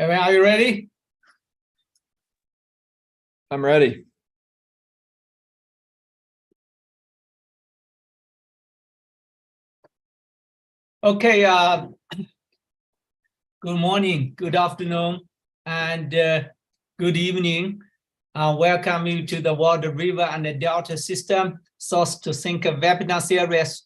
Evan, are you ready? I'm ready. Okay, good morning, good afternoon, and good evening. Welcome you to the World River and the Delta System Source to Sink webinar series.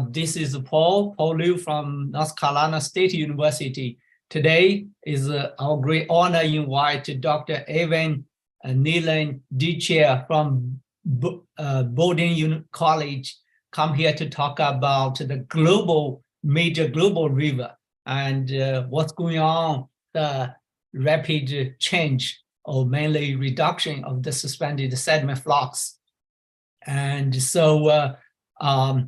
This is Paul Liu from North Carolina State University. Today is our great honor to invite Dr. N Dethier from Bowdoin College come here to talk about the major global river and what's going on, the rapid change or mainly reduction of the suspended sediment flux. And so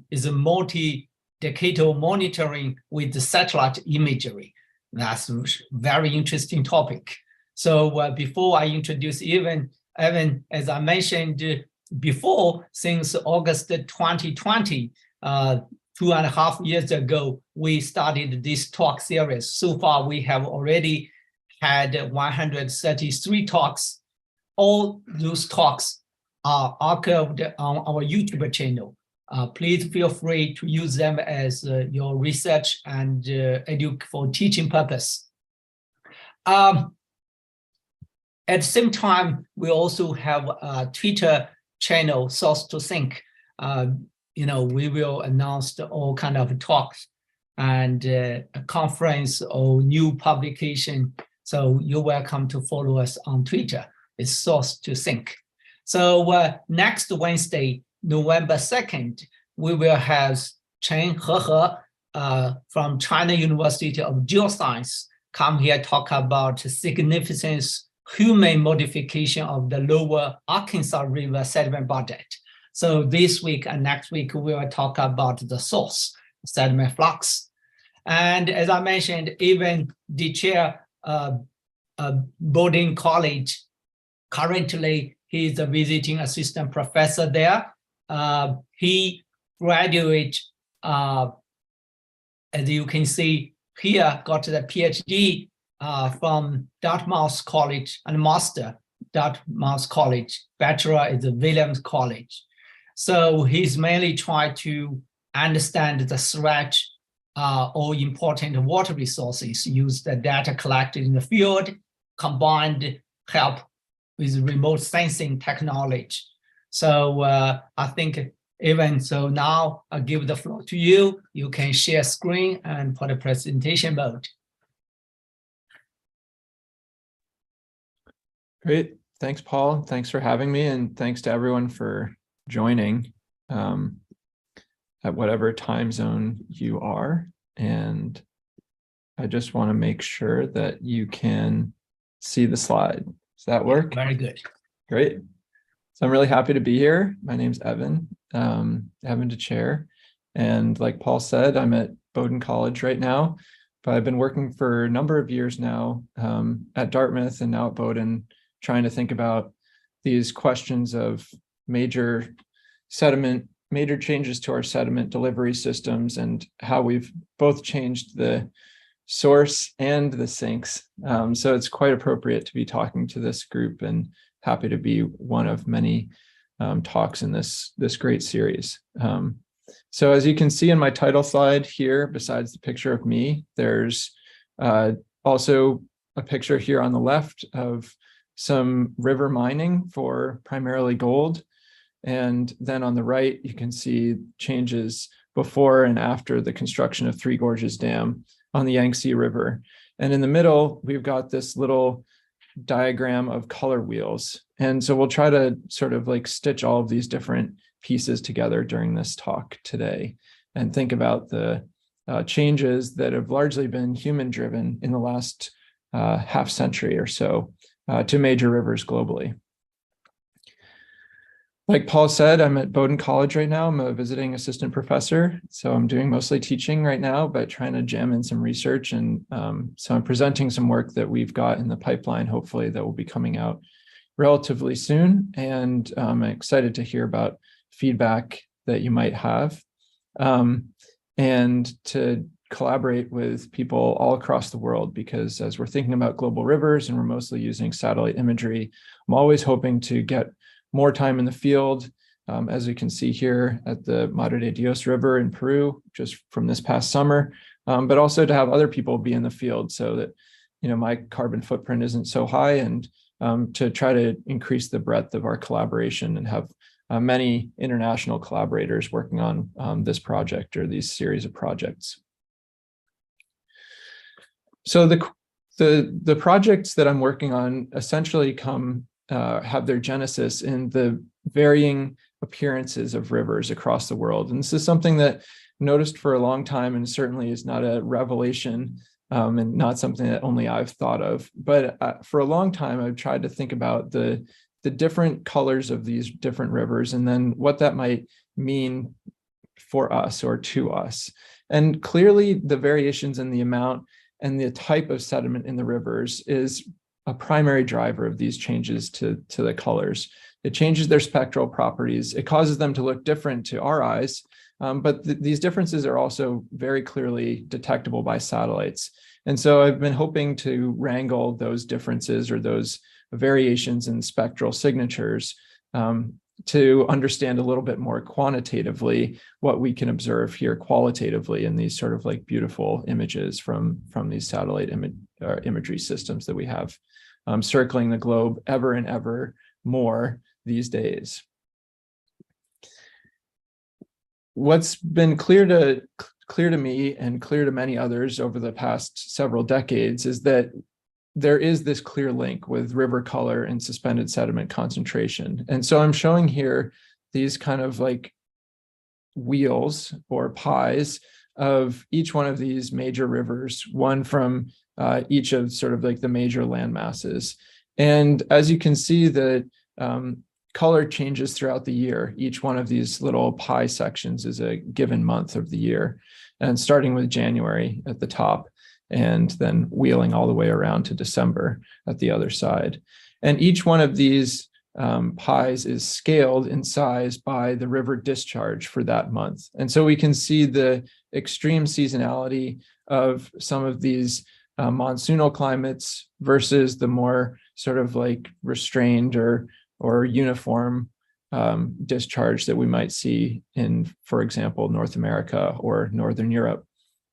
is a multi-decadal monitoring with the satellite imagery. That's a very interesting topic. So before I introduce Evan, as I mentioned before, since August 2020, 2.5 years ago, we started this talk series. So far, we have already had 133 talks. All those talks are archived on our YouTube channel. Please feel free to use them as your research and for teaching purpose. At the same time, we also have a Twitter channel, Source to Sink. We will announce all kind of talks and a conference or new publication. So you're welcome to follow us on Twitter. It's Source to Sink. So next Wednesday, November 2nd, we will have Chen He from China University of Geoscience come here talk about significance human modification of the lower Arkansas River sediment budget. So this week and next week, we will talk about the source, sediment flux. And as I mentioned, even the chair Bowdoin College, currently he's a visiting assistant professor there. He graduated, as you can see here, got the PhD from Dartmouth College and master, Dartmouth College, bachelor is the Williams College. So he's mainly trying to understand the threat or important water resources, use the data collected in the field, combined help with remote sensing technology. So I think even so now I'll give the floor to you. You can share screen and put a presentation mode. Great. Thanks, Paul. Thanks for having me. And thanks to everyone for joining at whatever time zone you are. And I just want to make sure that you can see the slide. Does that work? Very good. Great. So I'm really happy to be here. My name's Evan, Evan Dethier. And like Paul said, I'm at Bowdoin College right now, but I've been working for a number of years now at Dartmouth and now at Bowdoin, trying to think about these questions of major changes to our sediment delivery systems and how we've both changed the source and the sinks. So it's quite appropriate to be talking to this group and happy to be one of many talks in this great series. So as you can see in my title slide here, besides the picture of me, there's also a picture here on the left of some river mining for primarily gold. And then on the right, you can see changes before and after the construction of Three Gorges Dam on the Yangtze River. And in the middle, we've got this little diagram of color wheels. And so we'll try to sort of like stitch all of these different pieces together during this talk today and think about the changes that have largely been human driven in the last half century or so to major rivers globally. Like Paul said, I'm at Bowdoin College right now. I'm a visiting assistant professor. So I'm doing mostly teaching right now, but trying to jam in some research. And so I'm presenting some work that we've got in the pipeline, hopefully that will be coming out relatively soon. And I'm excited to hear about feedback that you might have. And to collaborate with people all across the world, because as we're thinking about global rivers and we're mostly using satellite imagery, I'm always hoping to get more time in the field. As you can see here at the Madre de Dios River in Peru, just from this past summer, but also to have other people be in the field so that, my carbon footprint isn't so high, and to try to increase the breadth of our collaboration and have many international collaborators working on this project or these series of projects. So the projects that I'm working on essentially have their genesis in the varying appearances of rivers across the world. And this is something that I noticed for a long time, and certainly is not a revelation and not something that only I've thought of. But for a long time, I've tried to think about the different colors of these different rivers and then what that might mean for us or to us. And clearly the variations in the amount and the type of sediment in the rivers is a primary driver of these changes to the colors. It changes their spectral properties. It causes them to look different to our eyes, but these differences are also very clearly detectable by satellites. And so I've been hoping to wrangle those differences or those variations in spectral signatures to understand a little bit more quantitatively what we can observe here qualitatively in these sort of like beautiful images from these satellite imagery systems that we have circling the globe ever and ever more these days. What's been clear to me and clear to many others over the past several decades is that there is this clear link with river color and suspended sediment concentration. And so I'm showing here these kind of like wheels or pies of each one of these major rivers, one from each of sort of like the major land masses. And as you can see, the color changes throughout the year. Each one of these little pie sections is a given month of the year, and starting with January at the top, and then wheeling all the way around to December at the other side. And each one of these pies is scaled in size by the river discharge for that month. And so we can see the extreme seasonality of some of these monsoonal climates versus the more sort of like restrained or uniform discharge that we might see in, for example, North America or Northern Europe.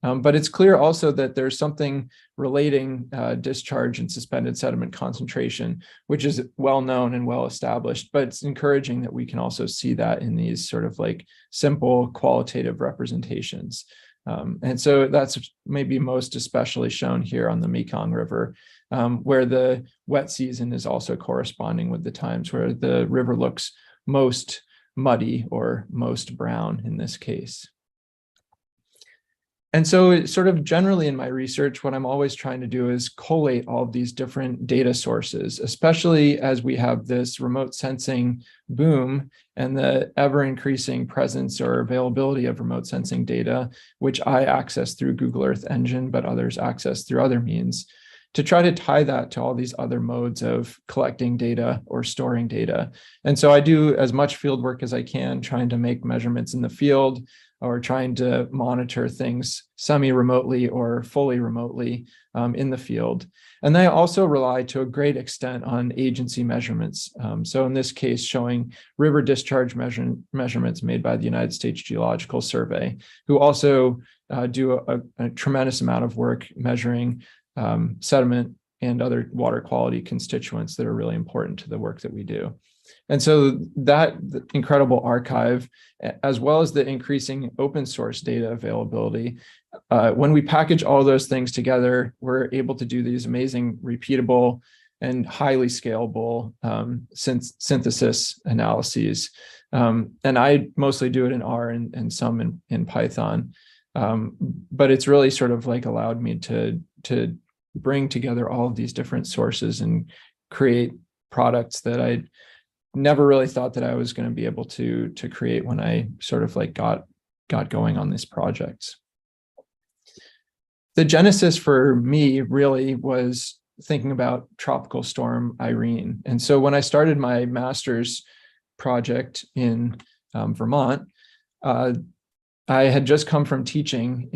But it's clear also that there's something relating discharge and suspended sediment concentration, which is well known and well established, but it's encouraging that we can also see that in these sort of like simple qualitative representations. And so that's maybe most especially shown here on the Mekong River, where the wet season is also corresponding with the times where the river looks most muddy or most brown in this case. And so sort of generally in my research, what I'm always trying to do is collate all of these different data sources, especially as we have this remote sensing boom and the ever increasing presence or availability of remote sensing data, which I access through Google Earth Engine, but others access through other means, to try to tie that to all these other modes of collecting data or storing data. And so I do as much field work as I can, trying to make measurements in the field, or trying to monitor things semi-remotely or fully remotely in the field. And they also rely to a great extent on agency measurements. So in this case, showing river discharge measurements made by the United States Geological Survey, who also do a tremendous amount of work measuring sediment and other water quality constituents that are really important to the work that we do. And so that incredible archive, as well as the increasing open source data availability, when we package all those things together, we're able to do these amazing repeatable and highly scalable synthesis analyses. And I mostly do it in R and some in Python. But it's really sort of like allowed me to bring together all of these different sources and create products that I never really thought that I was going to be able to create when I sort of like got going on these projects. The genesis for me really was thinking about Tropical Storm Irene. And so when I started my master's project in Vermont, I had just come from teaching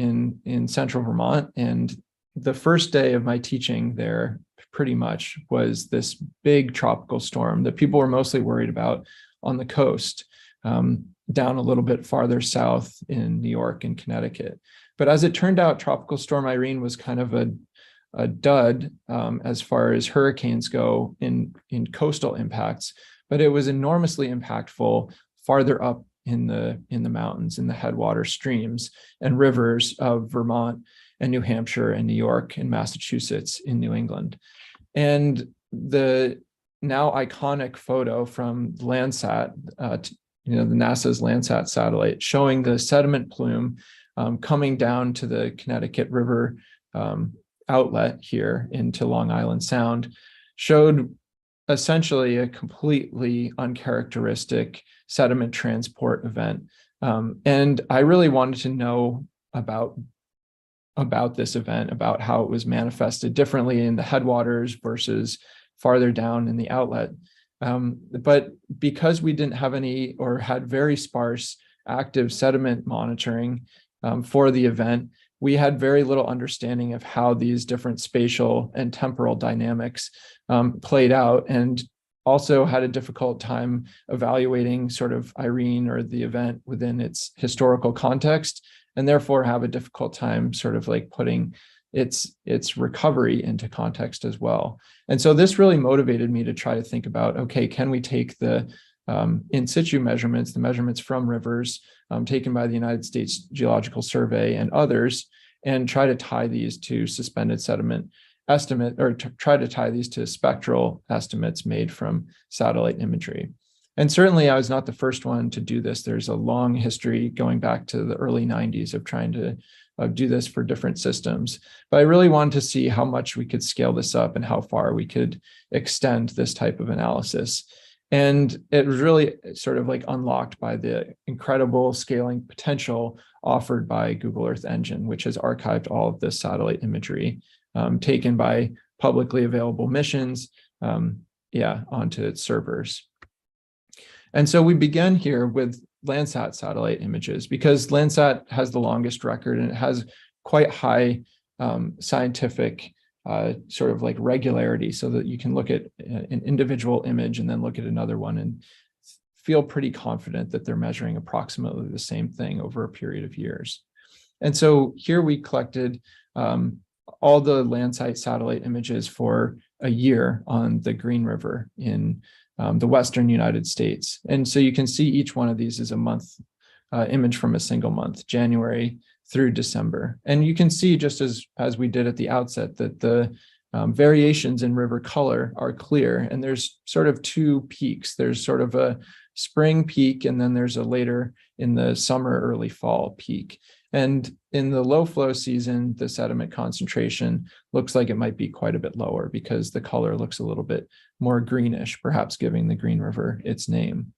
in central Vermont, and the first day of my teaching there pretty much was this big tropical storm that people were mostly worried about on the coast, down a little bit farther south in New York and Connecticut. But as it turned out, Tropical Storm Irene was kind of a dud as far as hurricanes go in coastal impacts, but it was enormously impactful farther up in the mountains, in the headwater streams and rivers of Vermont and New Hampshire and New York and Massachusetts in New England. And the now iconic photo from Landsat, the NASA's Landsat satellite, showing the sediment plume coming down to the Connecticut River outlet here into Long Island Sound, showed essentially a completely uncharacteristic sediment transport event. And I really wanted to know about this event, about how it was manifested differently in the headwaters versus farther down in the outlet. But because we didn't have any, or had very sparse active sediment monitoring for the event, we had very little understanding of how these different spatial and temporal dynamics played out, and also had a difficult time evaluating sort of Irene or the event within its historical context, and therefore have a difficult time sort of like putting its recovery into context as well. And so this really motivated me to try to think about, okay, can we take the in situ measurements, the measurements from rivers taken by the United States Geological Survey and others, and try to tie these to suspended sediment estimate, or try to tie these to spectral estimates made from satellite imagery. And certainly I was not the first one to do this. There's a long history going back to the early 90s of trying to do this for different systems. But I really wanted to see how much we could scale this up and how far we could extend this type of analysis. And it was really sort of like unlocked by the incredible scaling potential offered by Google Earth Engine, which has archived all of this satellite imagery taken by publicly available missions onto its servers. And so we began here with Landsat satellite images, because Landsat has the longest record and it has quite high scientific sort of like regularity, so that you can look at an individual image and then look at another one and feel pretty confident that they're measuring approximately the same thing over a period of years. And so here we collected all the Landsat satellite images for a year on the Green River in the Western United States. And so you can see each one of these is a month image from a single month, January through December. And you can see, just as we did at the outset, that the variations in river color are clear. And there's sort of two peaks. There's sort of a spring peak, and then there's a later in the summer, early fall peak. And in the low flow season, the sediment concentration looks like it might be quite a bit lower, because the color looks a little bit more greenish, perhaps giving the Green River its name.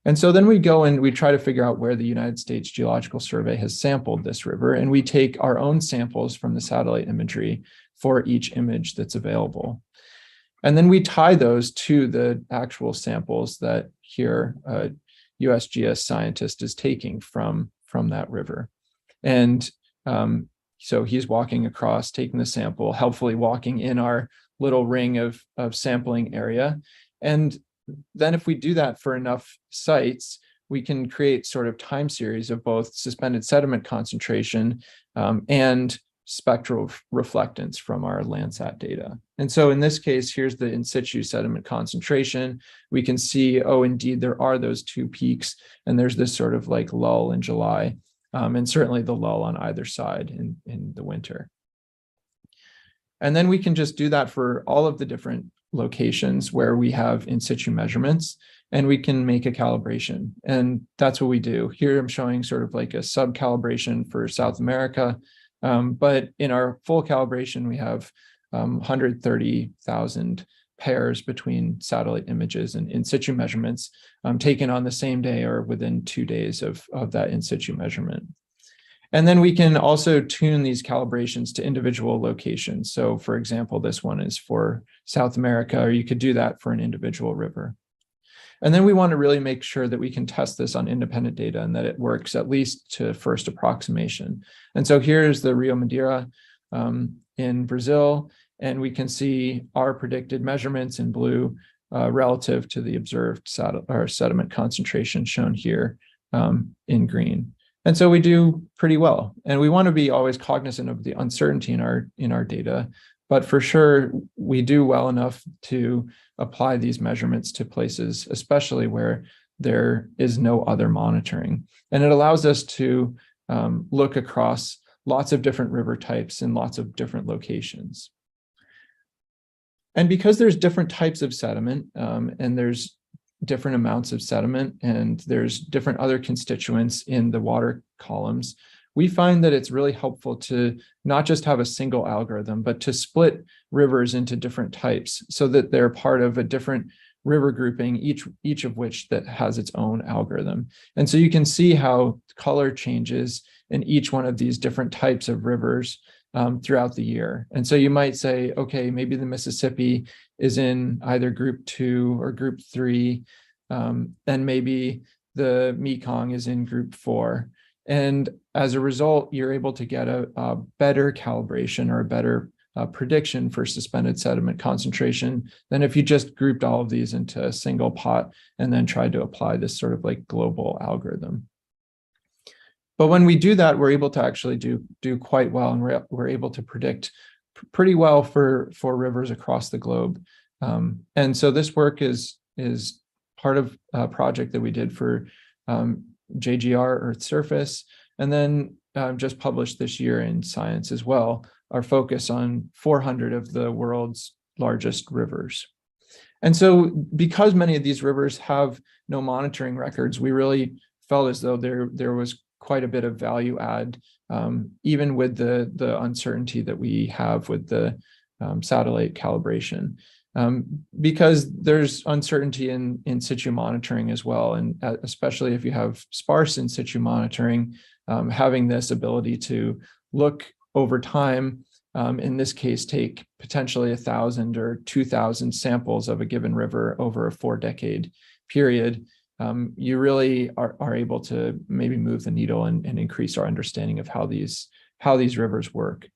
And so then we go and we try to figure out where the United States Geological Survey has sampled this river, and we take our own samples from the satellite imagery for each image that's available. And then we tie those to the actual samples that here a USGS scientist is taking from that river. And so he's walking across, taking the sample, helpfully walking in our little ring of sampling area. And then if we do that for enough sites, we can create sort of time series of both suspended sediment concentration and spectral reflectance from our Landsat data. And so in this case, here's the in situ sediment concentration. We can see, oh, indeed, there are those two peaks, and there's this sort of like lull in July, and certainly the lull on either side in the winter. And then we can just do that for all of the different locations where we have in situ measurements, and we can make a calibration. And that's what we do. Here I'm showing sort of like a sub-calibration for South America. But in our full calibration, we have 130,000 pairs between satellite images and in situ measurements taken on the same day or within 2 days of that in situ measurement. And then we can also tune these calibrations to individual locations. So for example, this one is for South America, or you could do that for an individual river. And then we want to really make sure that we can test this on independent data and that it works at least to first approximation. And so here's the Rio Madeira in Brazil, and we can see our predicted measurements in blue relative to the observed sediment concentration shown here in green. And so we do pretty well. And we want to be always cognizant of the uncertainty in our data, but for sure we do well enough to apply these measurements to places, especially where there is no other monitoring. And it allows us to look across lots of different river types in lots of different locations. And because there's different types of sediment and there's different amounts of sediment and there's different other constituents in the water columns, we find that it's really helpful to not just have a single algorithm, but to split rivers into different types so that they're part of a different river grouping, each of which that has its own algorithm. And so you can see how color changes in each one of these different types of rivers throughout the year. And so you might say, okay, maybe the Mississippi is in either group 2 or group 3, and maybe the Mekong is in group 4. And as a result, you're able to get a better calibration or a better prediction for suspended sediment concentration than if you just grouped all of these into a single pot and then tried to apply this sort of like global algorithm. But when we do that, we're able to actually do quite well, and we're able to predict pretty well for rivers across the globe. And so this work is part of a project that we did for JGR Earth Surface, and then just published this year in Science as well, our focus on 400 of the world's largest rivers. And so because many of these rivers have no monitoring records, we really felt as though there was quite a bit of value add, even with the uncertainty that we have with the satellite calibration, because there's uncertainty in situ monitoring as well. And especially if you have sparse in situ monitoring, having this ability to look over time, in this case, take potentially 1,000 or 2,000 samples of a given river over a 4-decade period, you really are able to maybe move the needle and increase our understanding of how these rivers work.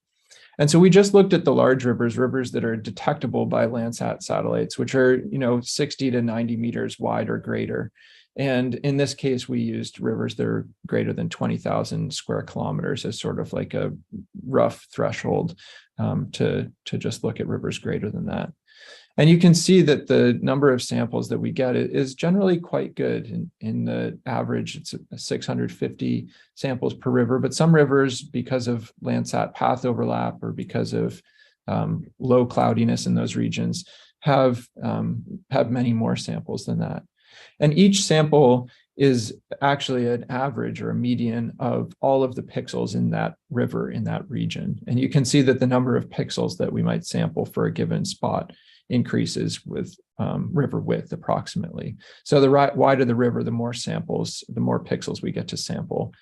And so we just looked at the large rivers that are detectable by Landsat satellites, which are 60 to 90 meters wide or greater. And in this case, we used rivers that are greater than 20,000 square kilometers as sort of like a rough threshold to just look at rivers greater than that. And you can see that the number of samples that we get is generally quite good. In the average, it's 650 samples per river, but some rivers, because of Landsat path overlap or because of low cloudiness in those regions, have many more samples than that. And each sample is actually an average or a median of all of the pixels in that river in that region. And you can see that the number of pixels that we might sample for a given spot increases with river width approximately. So the wider the river, the more samples, the more pixels we get to sample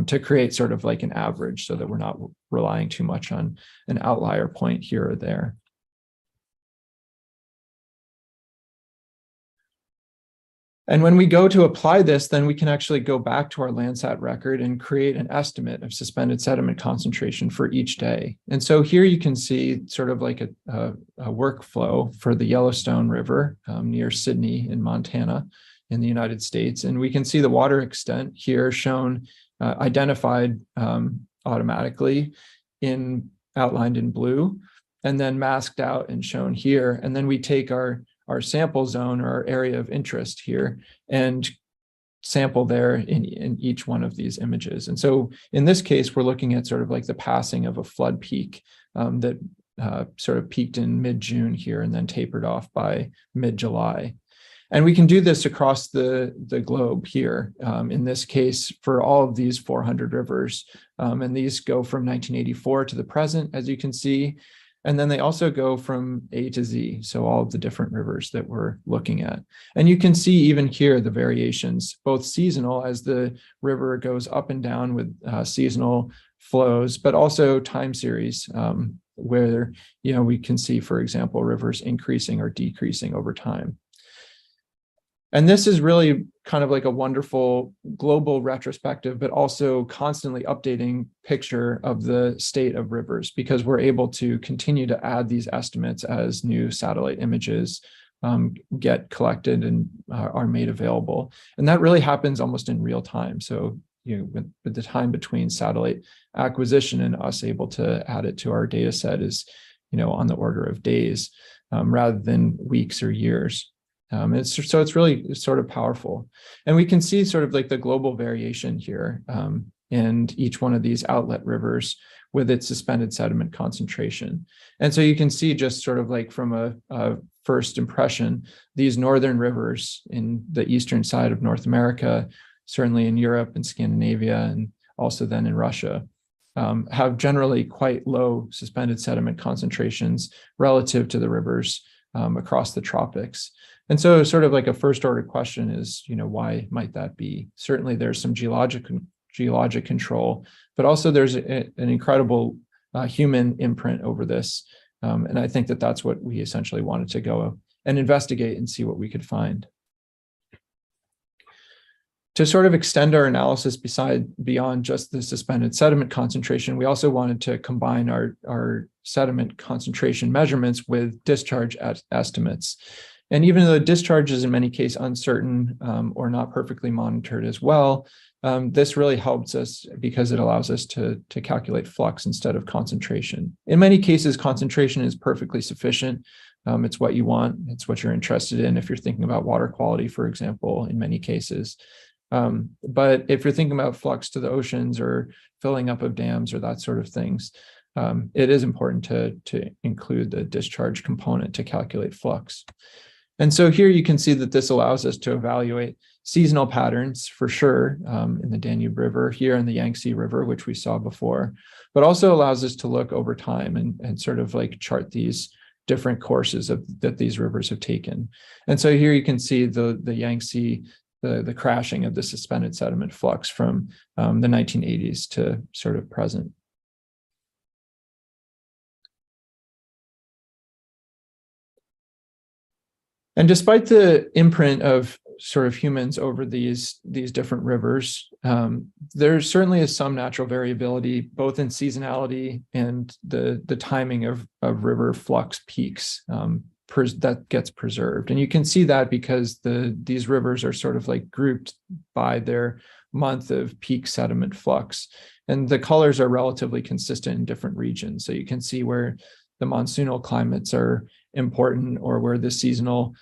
to create sort of like an average so that we're not relying too much on an outlier point here or there. And when we go to apply this, then we can actually go back to our Landsat record and create an estimate of suspended sediment concentration for each day. And so here you can see sort of like a workflow for the Yellowstone River near Sydney in Montana in the United States. And we can see the water extent here shown, identified automatically outlined in blue, and then masked out and shown here. And then we take our sample zone or our area of interest here and sample there in each one of these images. And so in this case, we're looking at sort of like the passing of a flood peak that sort of peaked in mid-June here and then tapered off by mid-July. And we can do this across the globe here, in this case, for all of these 400 rivers. And these go from 1984 to the present, as you can see. And then they also go from A to Z, so all of the different rivers that we're looking at. And you can see even here the variations, both seasonal as the river goes up and down with seasonal flows, but also time series where we can see, for example, rivers increasing or decreasing over time. And this is really kind of like a wonderful global retrospective, but also constantly updating picture of the state of rivers, because we're able to continue to add these estimates as new satellite images get collected and are made available. And that really happens almost in real time. So, with the time between satellite acquisition and us able to add it to our data set is, on the order of days rather than weeks or years. It's really sort of powerful. And we can see sort of like the global variation here in each one of these outlet rivers with its suspended sediment concentration. And so you can see just sort of like from a first impression, these northern rivers in the eastern side of North America, certainly in Europe and Scandinavia, and also then in Russia, have generally quite low suspended sediment concentrations relative to the rivers across the tropics. And so sort of like a first order question is, why might that be? Certainly there's some geologic control, but also there's an incredible human imprint over this. And I think that that's what we essentially wanted to go and investigate and see what we could find. To sort of extend our analysis beyond just the suspended sediment concentration, we also wanted to combine our sediment concentration measurements with discharge estimates. And even though discharge is in many cases uncertain or not perfectly monitored as well, this really helps us because it allows us to calculate flux instead of concentration. In many cases, concentration is perfectly sufficient. It's what you want. It's what you're interested in if you're thinking about water quality, for example, in many cases. But if you're thinking about flux to the oceans or filling up of dams or that sort of things, it is important to include the discharge component to calculate flux. And so here you can see that this allows us to evaluate seasonal patterns for sure in the Danube River, here in the Yangtze River, which we saw before, but also allows us to look over time and sort of like chart these different courses that these rivers have taken. And so here you can see the Yangtze, the crashing of the suspended sediment flux from the 1980s to sort of present. And despite the imprint of sort of humans over these different rivers, there certainly is some natural variability, both in seasonality and the timing of river flux peaks that gets preserved. And you can see that because these rivers are sort of like grouped by their month of peak sediment flux. And the colors are relatively consistent in different regions. So you can see where the monsoonal climates are important or where the seasonal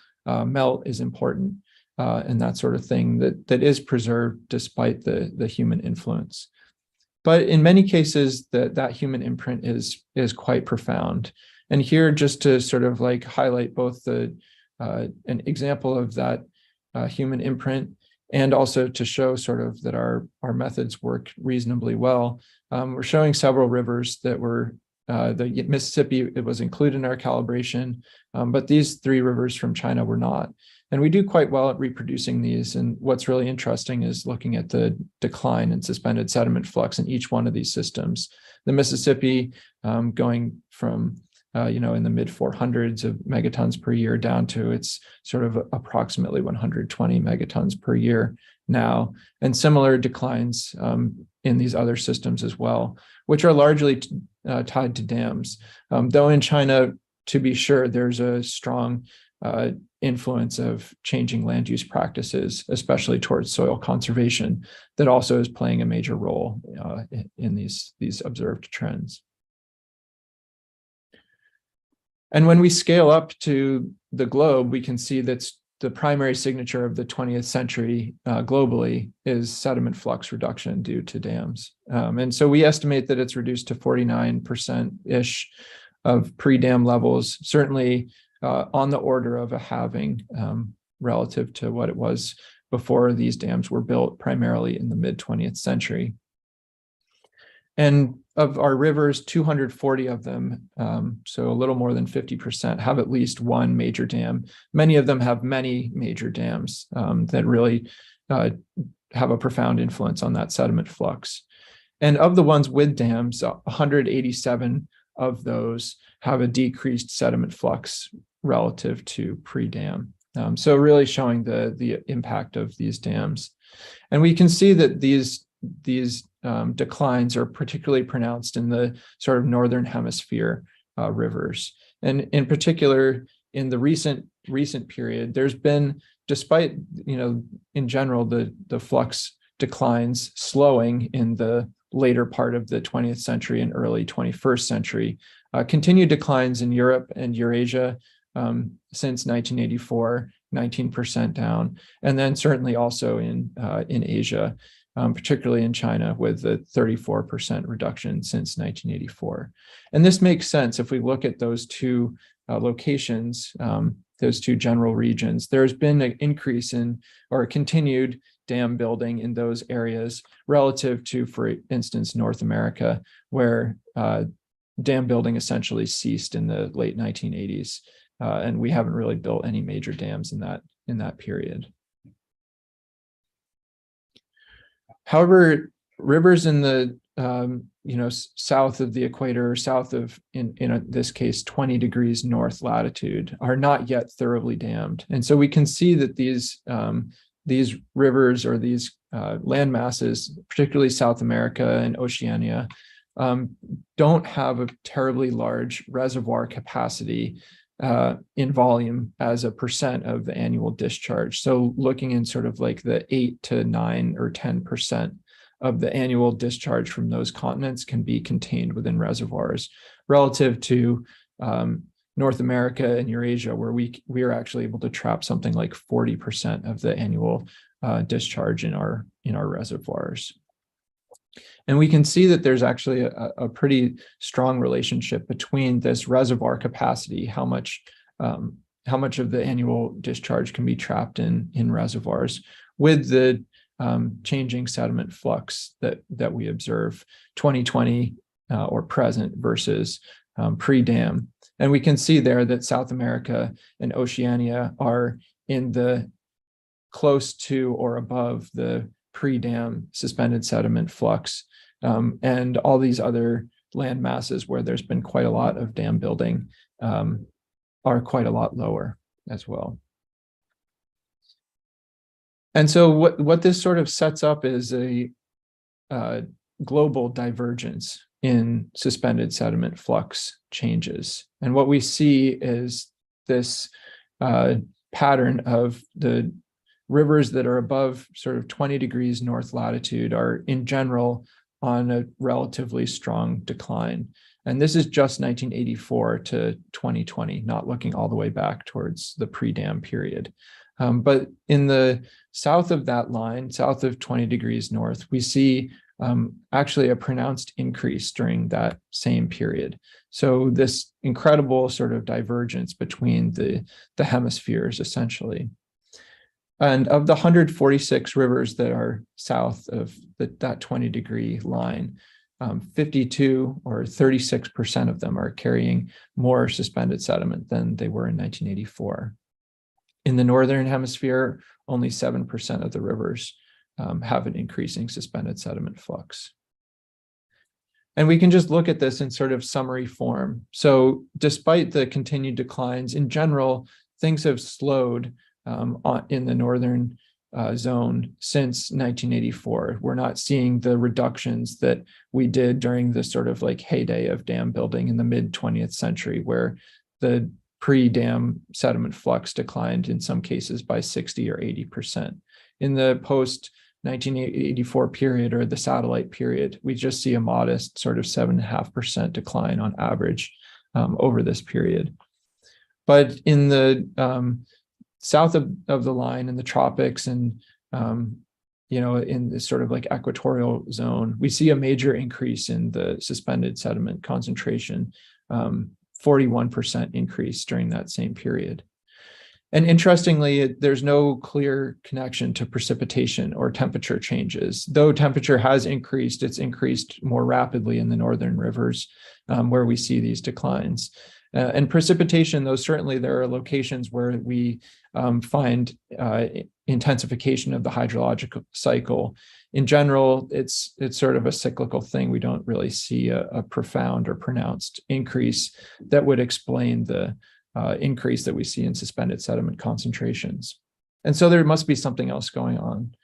melt is important and that sort of thing that is preserved despite the human influence. But in many cases, that human imprint is quite profound. And here, just to sort of like highlight both an example of that human imprint and also to show sort of that our methods work reasonably well, we're showing several rivers that were the Mississippi, it was included in our calibration, but these three rivers from China were not. And we do quite well at reproducing these. And what's really interesting is looking at the decline in suspended sediment flux in each one of these systems. The Mississippi going from, in the mid 400s of megatons per year down to its sort of approximately 120 megatons per year now, and similar declines in these other systems as well, which are largely tied to dams. Though in China, to be sure, there's a strong influence of changing land use practices, especially towards soil conservation, that also is playing a major role in these observed trends. And when we scale up to the globe, we can see that the primary signature of the 20th century globally is sediment flux reduction due to dams. And so we estimate that it's reduced to 49%-ish of pre-dam levels, certainly on the order of a halving relative to what it was before these dams were built primarily in the mid-20th century. And of our rivers, 240 of them, so a little more than 50%, have at least one major dam. Many of them have many major dams that really have a profound influence on that sediment flux. And of the ones with dams, 187 of those have a decreased sediment flux relative to pre-dam. So really showing the impact of these dams. And we can see that these declines are particularly pronounced in the sort of northern hemisphere rivers. And in particular, in the recent period, there's been, despite, in general, the flux declines slowing in the later part of the 20th century and early 21st century, continued declines in Europe and Eurasia since 1984, 19% down, and then certainly also in Asia, particularly in China, with a 34% reduction since 1984. And this makes sense if we look at those two locations, those two general regions. There's been an increase in, or a continued dam building in those areas relative to, for instance, North America, where dam building essentially ceased in the late 1980s. And we haven't really built any major dams in that period. However, rivers in the south of the equator, south of, in this case, 20 degrees north latitude, are not yet thoroughly dammed. And so we can see that these rivers, or these land masses, particularly South America and Oceania, don't have a terribly large reservoir capacity in volume as a percent of the annual discharge. So looking in sort of like the 8 to 9 or 10% of the annual discharge from those continents can be contained within reservoirs, relative to North America and Eurasia, where we are actually able to trap something like 40% of the annual discharge in our reservoirs. And we can see that there's actually a pretty strong relationship between this reservoir capacity, how much of the annual discharge can be trapped in reservoirs, with the changing sediment flux that we observe 2020 or present versus pre-dam. And we can see there that South America and Oceania are in the close to or above the pre-dam suspended sediment flux, and all these other land masses where there's been quite a lot of dam building are quite a lot lower as well. And so what this sort of sets up is a global divergence in suspended sediment flux changes. And what we see is this pattern of the rivers that are above sort of 20 degrees north latitude are in general on a relatively strong decline. And this is just 1984 to 2020, not looking all the way back towards the pre-dam period. But in the south of that line, south of 20 degrees north, we see actually a pronounced increase during that same period. So this incredible sort of divergence between the hemispheres, essentially. And of the 146 rivers that are south of that 20 degree line, 52 or 36% of them are carrying more suspended sediment than they were in 1984. In the northern hemisphere, only 7% of the rivers have an increasing suspended sediment flux. And we can just look at this in sort of summary form. So despite the continued declines, in general, things have slowed in the northern zone since 1984. We're not seeing the reductions that we did during the sort of like heyday of dam building in the mid 20th century, where the pre-dam sediment flux declined in some cases by 60 or 80%. In the post 1984 period, or the satellite period, we just see a modest sort of 7.5% decline on average over this period. But in the south of the line, in the tropics, and in this sort of like equatorial zone, we see a major increase in the suspended sediment concentration, 41% increase during that same period. And interestingly, there's no clear connection to precipitation or temperature changes. Though temperature has increased, it's increased more rapidly in the northern rivers where we see these declines. And precipitation, though certainly there are locations where we find intensification of the hydrological cycle. In general, it's sort of a cyclical thing. We don't really see a profound or pronounced increase that would explain the increase that we see in suspended sediment concentrations. And so there must be something else going on.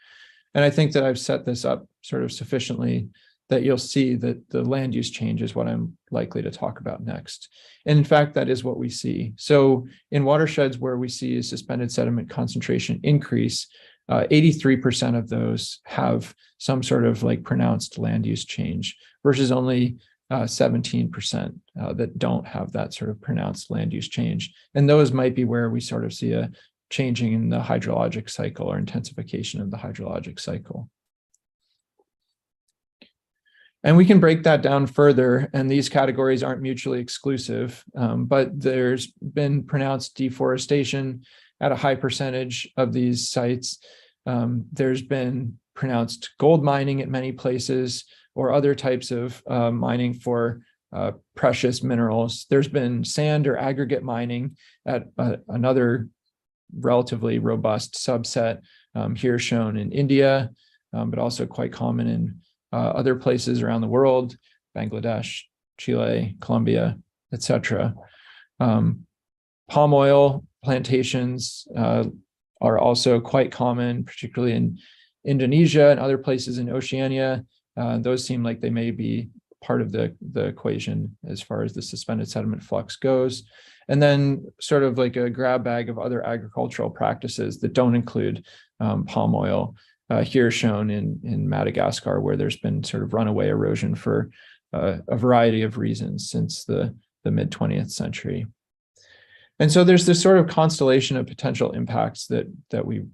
And I think that I've set this up sort of sufficiently that you'll see that the land use change is what I'm likely to talk about next. And in fact, that is what we see. So in watersheds where we see a suspended sediment concentration increase, 83% of those have some sort of like pronounced land use change versus only 17% that don't have that sort of pronounced land use change. And those might be where we sort of see a changing in the hydrologic cycle or intensification of the hydrologic cycle. And we can break that down further, and these categories aren't mutually exclusive, but there's been pronounced deforestation at a high percentage of these sites. There's been pronounced gold mining at many places or other types of mining for precious minerals. There's been sand or aggregate mining at another relatively robust subset here shown in India, but also quite common in other places around the world, Bangladesh, Chile, Colombia, etc. Palm oil plantations are also quite common, particularly in Indonesia and other places in Oceania. Those seem like they may be part of the equation as far as the suspended sediment flux goes. And then sort of like a grab bag of other agricultural practices that don't include palm oil, here shown in Madagascar, where there's been sort of runaway erosion for a variety of reasons since the mid-20th century. And so there's this sort of constellation of potential impacts that we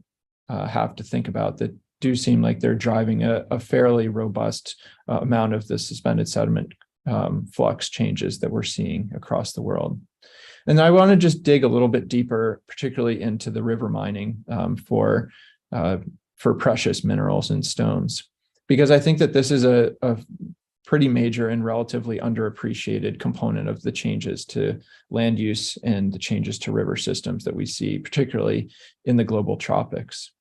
have to think about that do seem like they're driving a fairly robust amount of the suspended sediment flux changes that we're seeing across the world. And I want to just dig a little bit deeper, particularly into the river mining for precious minerals and stones, because I think that this is a pretty major and relatively underappreciated component of the changes to land use and the changes to river systems that we see, particularly in the global tropics.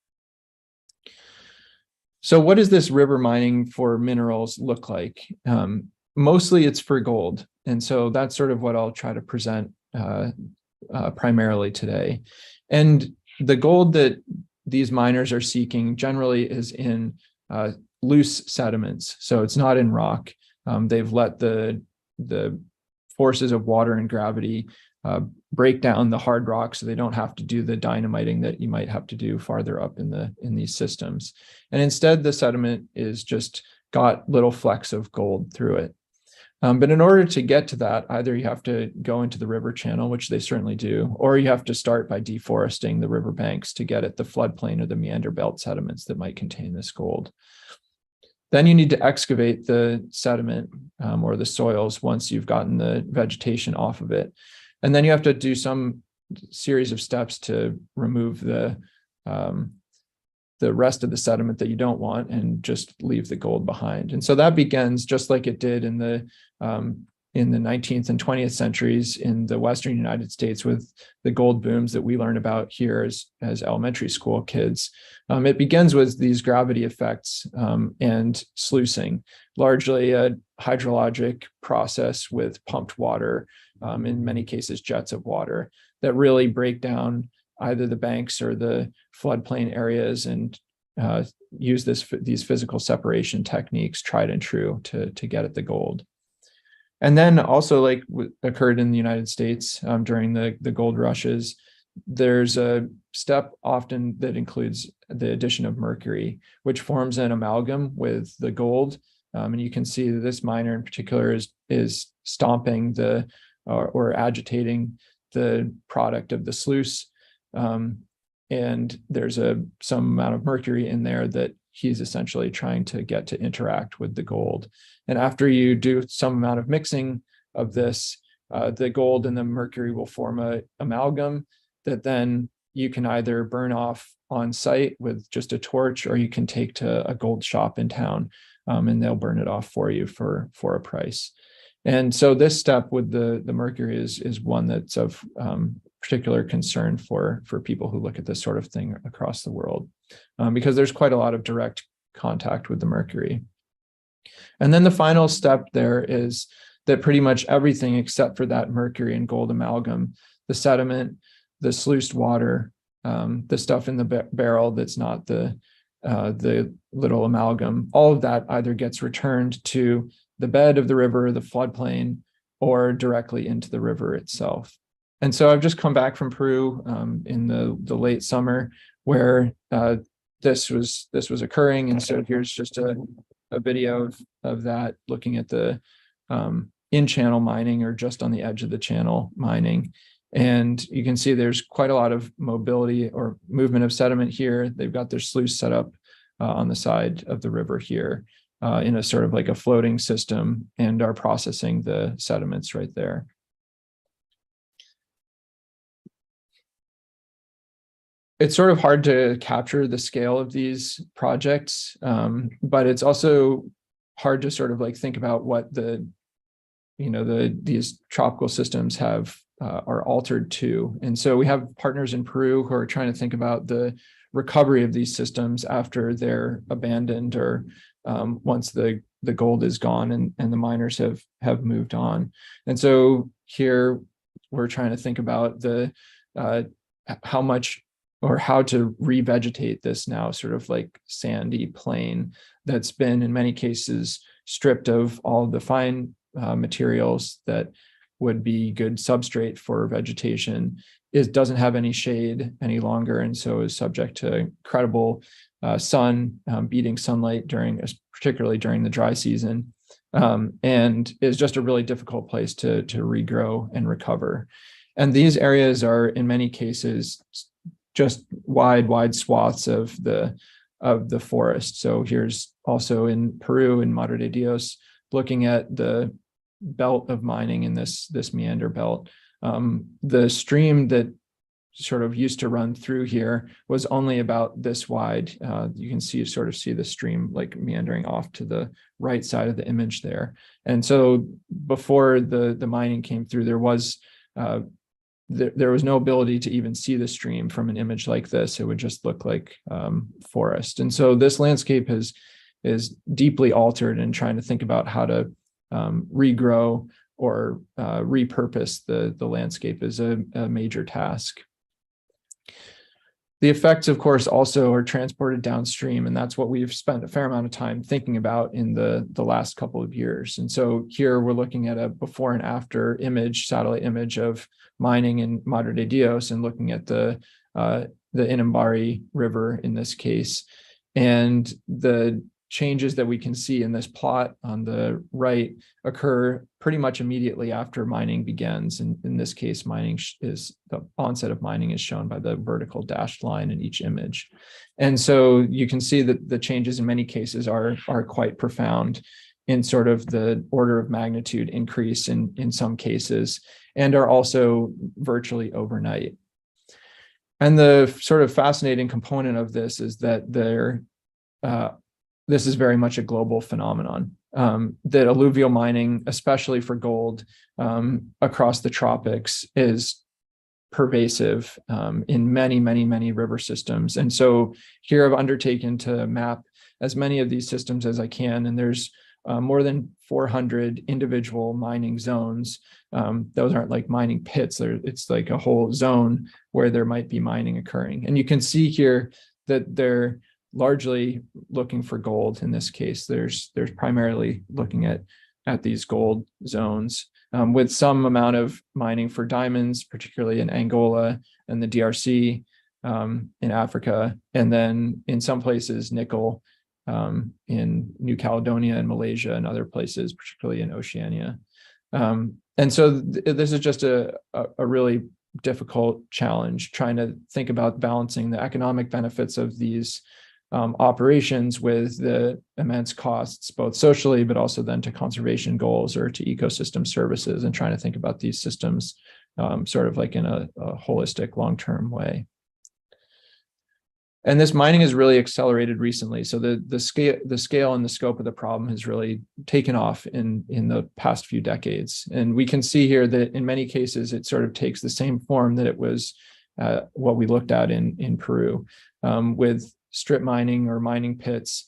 So what does this river mining for minerals look like? Mostly it's for gold. And so that's sort of what I'll try to present primarily today. And the gold that these miners are seeking generally is in loose sediments. So it's not in rock. They've let the forces of water and gravity break down the hard rock, so they don't have to do the dynamiting that you might have to do farther up in these systems. And instead, the sediment is just got little flecks of gold through it. But in order to get to that, either you have to go into the river channel, which they certainly do, or you have to start by deforesting the river banks to get at the floodplain or the meander belt sediments that might contain this gold. Then you need to excavate the sediment or the soils once you've gotten the vegetation off of it. And then you have to do some series of steps to remove the rest of the sediment that you don't want and just leave the gold behind. And so that begins just like it did in the 19th and 20th centuries in the Western United States with the gold booms that we learn about here as elementary school kids. It begins with these gravity effects and sluicing, largely a hydrologic process with pumped water, in many cases jets of water, that really break down either the banks or the floodplain areas and use these physical separation techniques, tried and true, to get at the gold. And then also, like occurred in the United States during the gold rushes, there's a step often that includes the addition of mercury, which forms an amalgam with the gold. And you can see that this miner in particular is stomping or agitating the product of the sluice. And there's some amount of mercury in there that he's essentially trying to get to interact with the gold. And after you do some amount of mixing of this, the gold and the mercury will form an amalgam that then you can either burn off on site with just a torch, or you can take to a gold shop in town and they'll burn it off for you for a price. And so this step with the mercury is one that's of particular concern for people who look at this sort of thing across the world, because there's quite a lot of direct contact with the mercury. And then the final step there is that pretty much everything except for that mercury and gold amalgam the sediment, the sluiced water, the stuff in the barrel that's not the little amalgam, all of that either gets returned to the bed of the river, the floodplain, or directly into the river itself. And so I've just come back from Peru in the late summer where this was occurring. And so here's just a video of that, looking at the in-channel mining or just on the edge of the channel mining. And you can see there's quite a lot of mobility or movement of sediment here. They've got their sluice set up on the side of the river here in a sort of like a floating system, and are processing the sediments right there. It's sort of hard to capture the scale of these projects, but it's also hard to sort of like think about what these tropical systems have are altered to. And so we have partners in Peru who are trying to think about the recovery of these systems after they're abandoned, or once the gold is gone and the miners have moved on. And so here we're trying to think about the how much or how to revegetate this now sort of like sandy plain that's been in many cases stripped of all the fine materials that would be good substrate for vegetation. It doesn't have any shade any longer, and so is subject to incredible sun, beating sunlight particularly during the dry season, and is just a really difficult place to regrow and recover. And these areas are in many cases just wide swaths of the forest. So here's also in Peru, in Madre de Dios, looking at the belt of mining in this meander belt. The stream that sort of used to run through here was only about this wide. You can sort of see the stream like meandering off to the right side of the image there. And so before the mining came through, there was no ability to even see the stream from an image like this. It would just look like forest. And so this landscape is deeply altered, and trying to think about how to regrow or repurpose the landscape is a major task. The effects, of course, also are transported downstream, and that's what we've spent a fair amount of time thinking about in the last couple of years. And so here we're looking at a before and after image, satellite image of mining in Madre de Dios, and looking at the Inambari River in this case. And the changes that we can see in this plot on the right occur pretty much immediately after mining begins. And in this case, the onset of mining is shown by the vertical dashed line in each image. And so you can see that the changes in many cases are quite profound, in sort of the order of magnitude increase in some cases, and are also virtually overnight. And the sort of fascinating component of this is that this is very much a global phenomenon, that alluvial mining, especially for gold across the tropics, is pervasive in many river systems. And so here I've undertaken to map as many of these systems as I can, and there's more than 400 individual mining zones. Those aren't like mining pits, it's like a whole zone where there might be mining occurring. And you can see here that they're largely looking for gold. In this case, there's primarily looking at these gold zones, with some amount of mining for diamonds, particularly in Angola and the DRC, in Africa, and then in some places nickel in New Caledonia and Malaysia and other places, particularly in Oceania. And so this is just a really difficult challenge, trying to think about balancing the economic benefits of these operations with the immense costs, both socially, but also then to conservation goals or to ecosystem services, and trying to think about these systems sort of like in a holistic long-term way. And this mining has really accelerated recently. So the scale and the scope of the problem has really taken off in the past few decades. And we can see here that in many cases, it sort of takes the same form that it was what we looked at in Peru, with strip mining or mining pits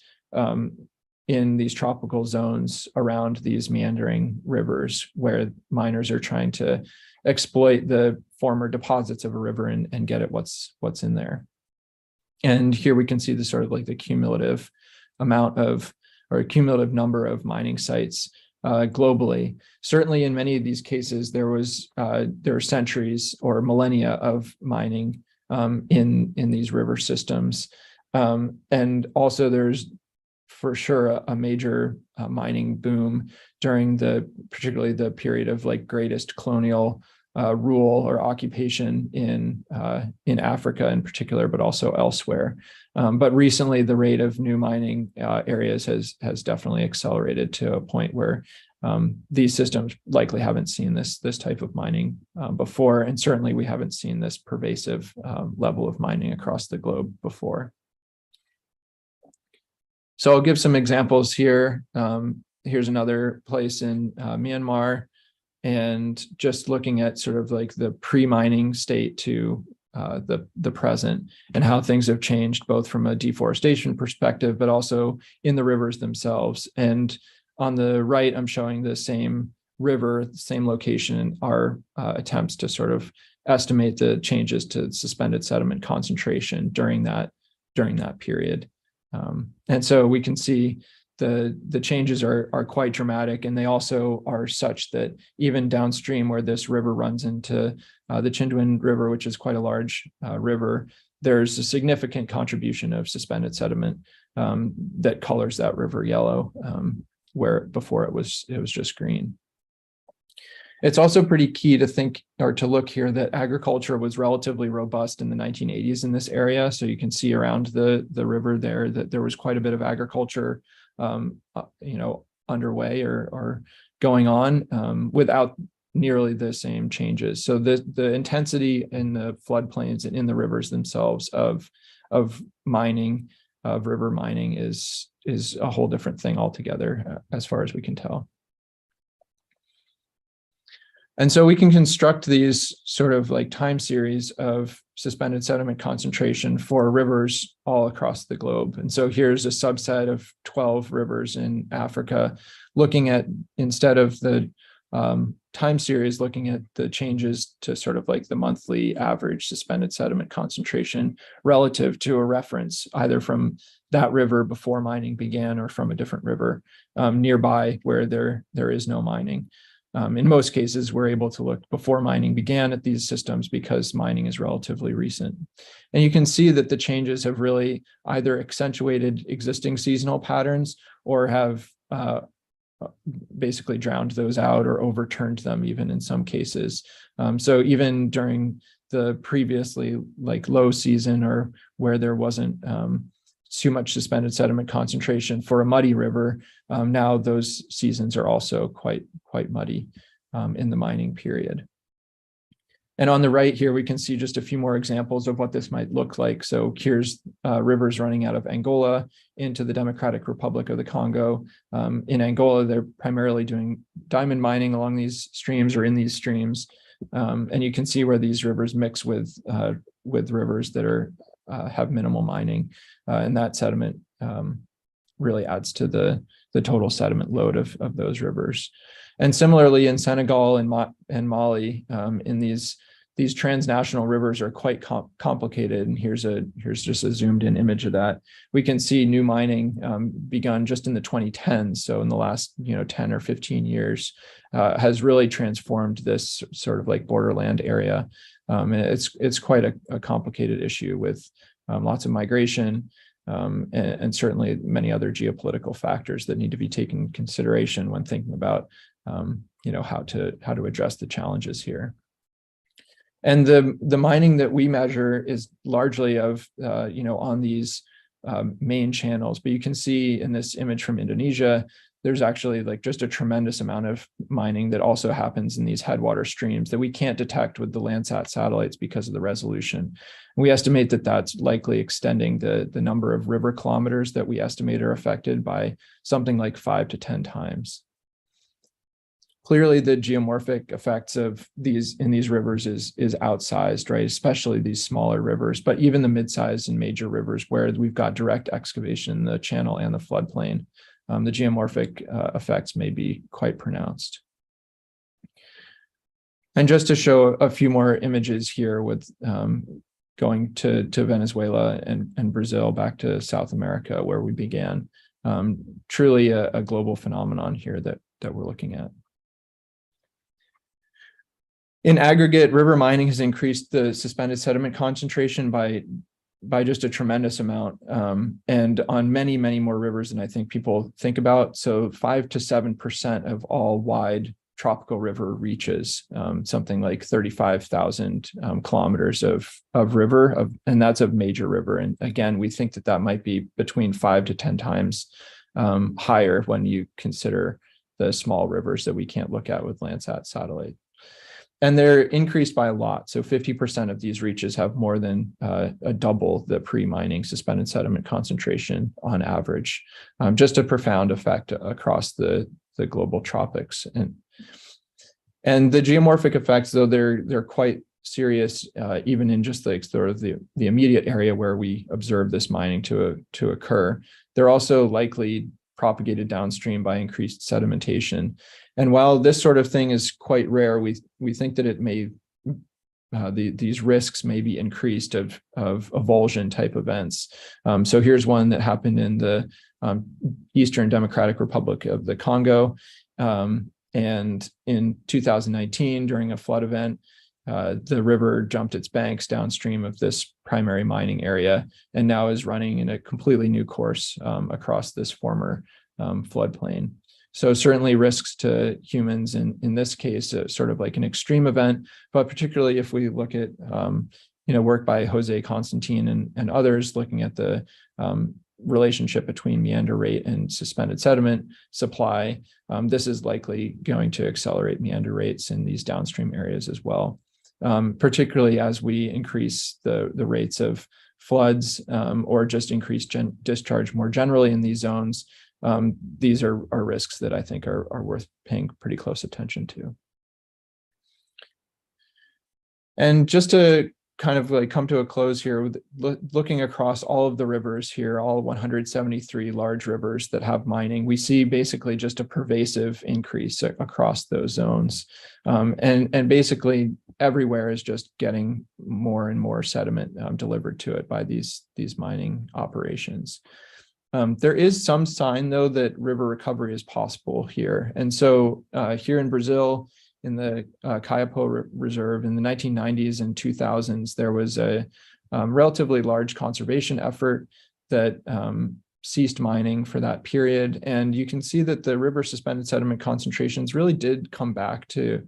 in these tropical zones around these meandering rivers where miners are trying to exploit the former deposits of a river and get at what's in there. And here we can see the sort of like the cumulative amount of, or cumulative number of mining sites globally. Certainly in many of these cases, there were centuries or millennia of mining in these river systems. And also there's for sure a major mining boom during particularly the period of like greatest colonial rule or occupation in Africa in particular, but also elsewhere. But recently, the rate of new mining areas has definitely accelerated to a point where these systems likely haven't seen this type of mining before, and certainly we haven't seen this pervasive level of mining across the globe before. So I'll give some examples here. Here's another place in Myanmar. And just looking at sort of like the pre-mining state to the present and how things have changed both from a deforestation perspective, but also in the rivers themselves. And on the right, I'm showing the same river, same location, our attempts to sort of estimate the changes to suspended sediment concentration during that period. And so we can see the changes are quite dramatic, and they also are such that even downstream where this river runs into the Chindwin River, which is quite a large river, there's a significant contribution of suspended sediment that colors that river yellow, where before it was just green. It's also pretty key to think or to look here that agriculture was relatively robust in the 1980s in this area. So you can see around the river there that there was quite a bit of agriculture underway or going on without nearly the same changes. So the intensity in the floodplains and in the rivers themselves of mining, of river mining is a whole different thing altogether, as far as we can tell. And so we can construct these sort of like time series of suspended sediment concentration for rivers all across the globe. And so here's a subset of 12 rivers in Africa, looking at, instead of the time series, looking at the changes to sort of like the monthly average suspended sediment concentration relative to a reference, either from that river before mining began or from a different river nearby where there is no mining. In most cases, we're able to look before mining began at these systems because mining is relatively recent. And you can see that the changes have really either accentuated existing seasonal patterns or have basically drowned those out or overturned them even in some cases. So even during the previously like low season or where there wasn't too much suspended sediment concentration for a muddy river, now those seasons are also quite muddy in the mining period. And on the right here, we can see just a few more examples of what this might look like. So here's rivers running out of Angola into the Democratic Republic of the Congo. In Angola, they're primarily doing diamond mining along these streams or in these streams. And you can see where these rivers mix with rivers that have minimal mining. And that sediment really adds to the total sediment load of those rivers. And similarly in Senegal and Mali, in these transnational rivers are quite complicated. And here's just a zoomed in image of that. We can see new mining begun just in the 2010s. So in the last 10 or 15 years has really transformed this sort of like borderland area. And it's quite a complicated issue with lots of migration and certainly many other geopolitical factors that need to be taken into consideration when thinking about how to address the challenges here. And the mining that we measure is largely of on these main channels, but you can see in this image from Indonesia, there's actually like just a tremendous amount of mining that also happens in these headwater streams that we can't detect with the Landsat satellites because of the resolution. We estimate that that's likely extending the number of river kilometers that we estimate are affected by something like 5 to 10 times. Clearly, the geomorphic effects of these rivers is outsized, right? Especially these smaller rivers, but even the mid-sized and major rivers where we've got direct excavation in the channel and the floodplain. the geomorphic effects may be quite pronounced. And just to show a few more images here with going to Venezuela and Brazil, back to South America, where we began. Truly a global phenomenon here that we're looking at. In aggregate, river mining has increased the suspended sediment concentration by just a tremendous amount, and on many, many more rivers than I think people think about. So 5 to 7% of all wide tropical river reaches, something like 35,000 kilometers of river, and that's a major river. And again, we think that might be between 5 to 10 times higher when you consider the small rivers that we can't look at with Landsat satellite. And they're increased by a lot. So 50% of these reaches have more than a double the pre-mining suspended sediment concentration on average. Just a profound effect across the global tropics. And the geomorphic effects, though they're quite serious, even in just like sort of the immediate area where we observe this mining to occur, they're also likely propagated downstream by increased sedimentation. And while this sort of thing is quite rare, we think that it may these risks may be increased of avulsion type events. So here's one that happened in the Eastern Democratic Republic of the Congo. And in 2019, during a flood event, the river jumped its banks downstream of this primary mining area and now is running in a completely new course across this former floodplain. So certainly risks to humans in this case, sort of like an extreme event, but particularly if we look at work by Jose Constantine and others looking at the relationship between meander rate and suspended sediment supply, this is likely going to accelerate meander rates in these downstream areas as well, particularly as we increase the rates of floods or just increase discharge more generally in these zones. These are risks that I think are worth paying pretty close attention to. And just to kind of like come to a close here, with looking across all of the rivers here, all 173 large rivers that have mining, we see basically just a pervasive increase across those zones. And basically everywhere is just getting more and more sediment delivered to it by these mining operations. There is some sign, though, that river recovery is possible here. And so here in Brazil, in the Caiapó Reserve in the 1990s and 2000s, there was a relatively large conservation effort that ceased mining for that period. And you can see that the river suspended sediment concentrations really did come back to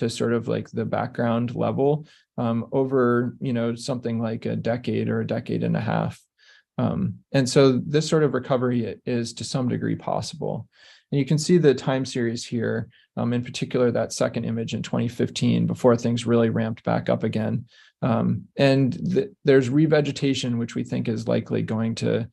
sort of like the background level over, something like a decade or a decade and a half. And so this sort of recovery is to some degree possible. And you can see the time series here, in particular that second image in 2015, before things really ramped back up again. There's revegetation, which we think is likely going to,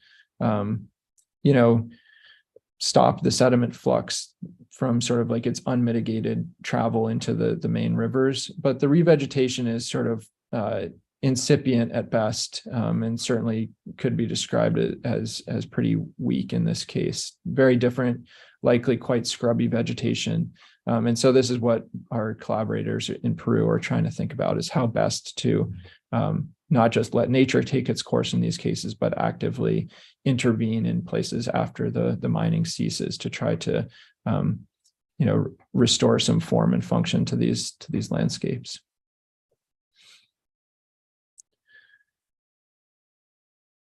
stop the sediment flux from sort of like its unmitigated travel into the main rivers. But the revegetation is sort of incipient at best, and certainly could be described as pretty weak in this case. Very different, likely quite scrubby vegetation. And so this is what our collaborators in Peru are trying to think about, is how best to not just let nature take its course in these cases, but actively intervene in places after the mining ceases to try to restore some form and function to these landscapes.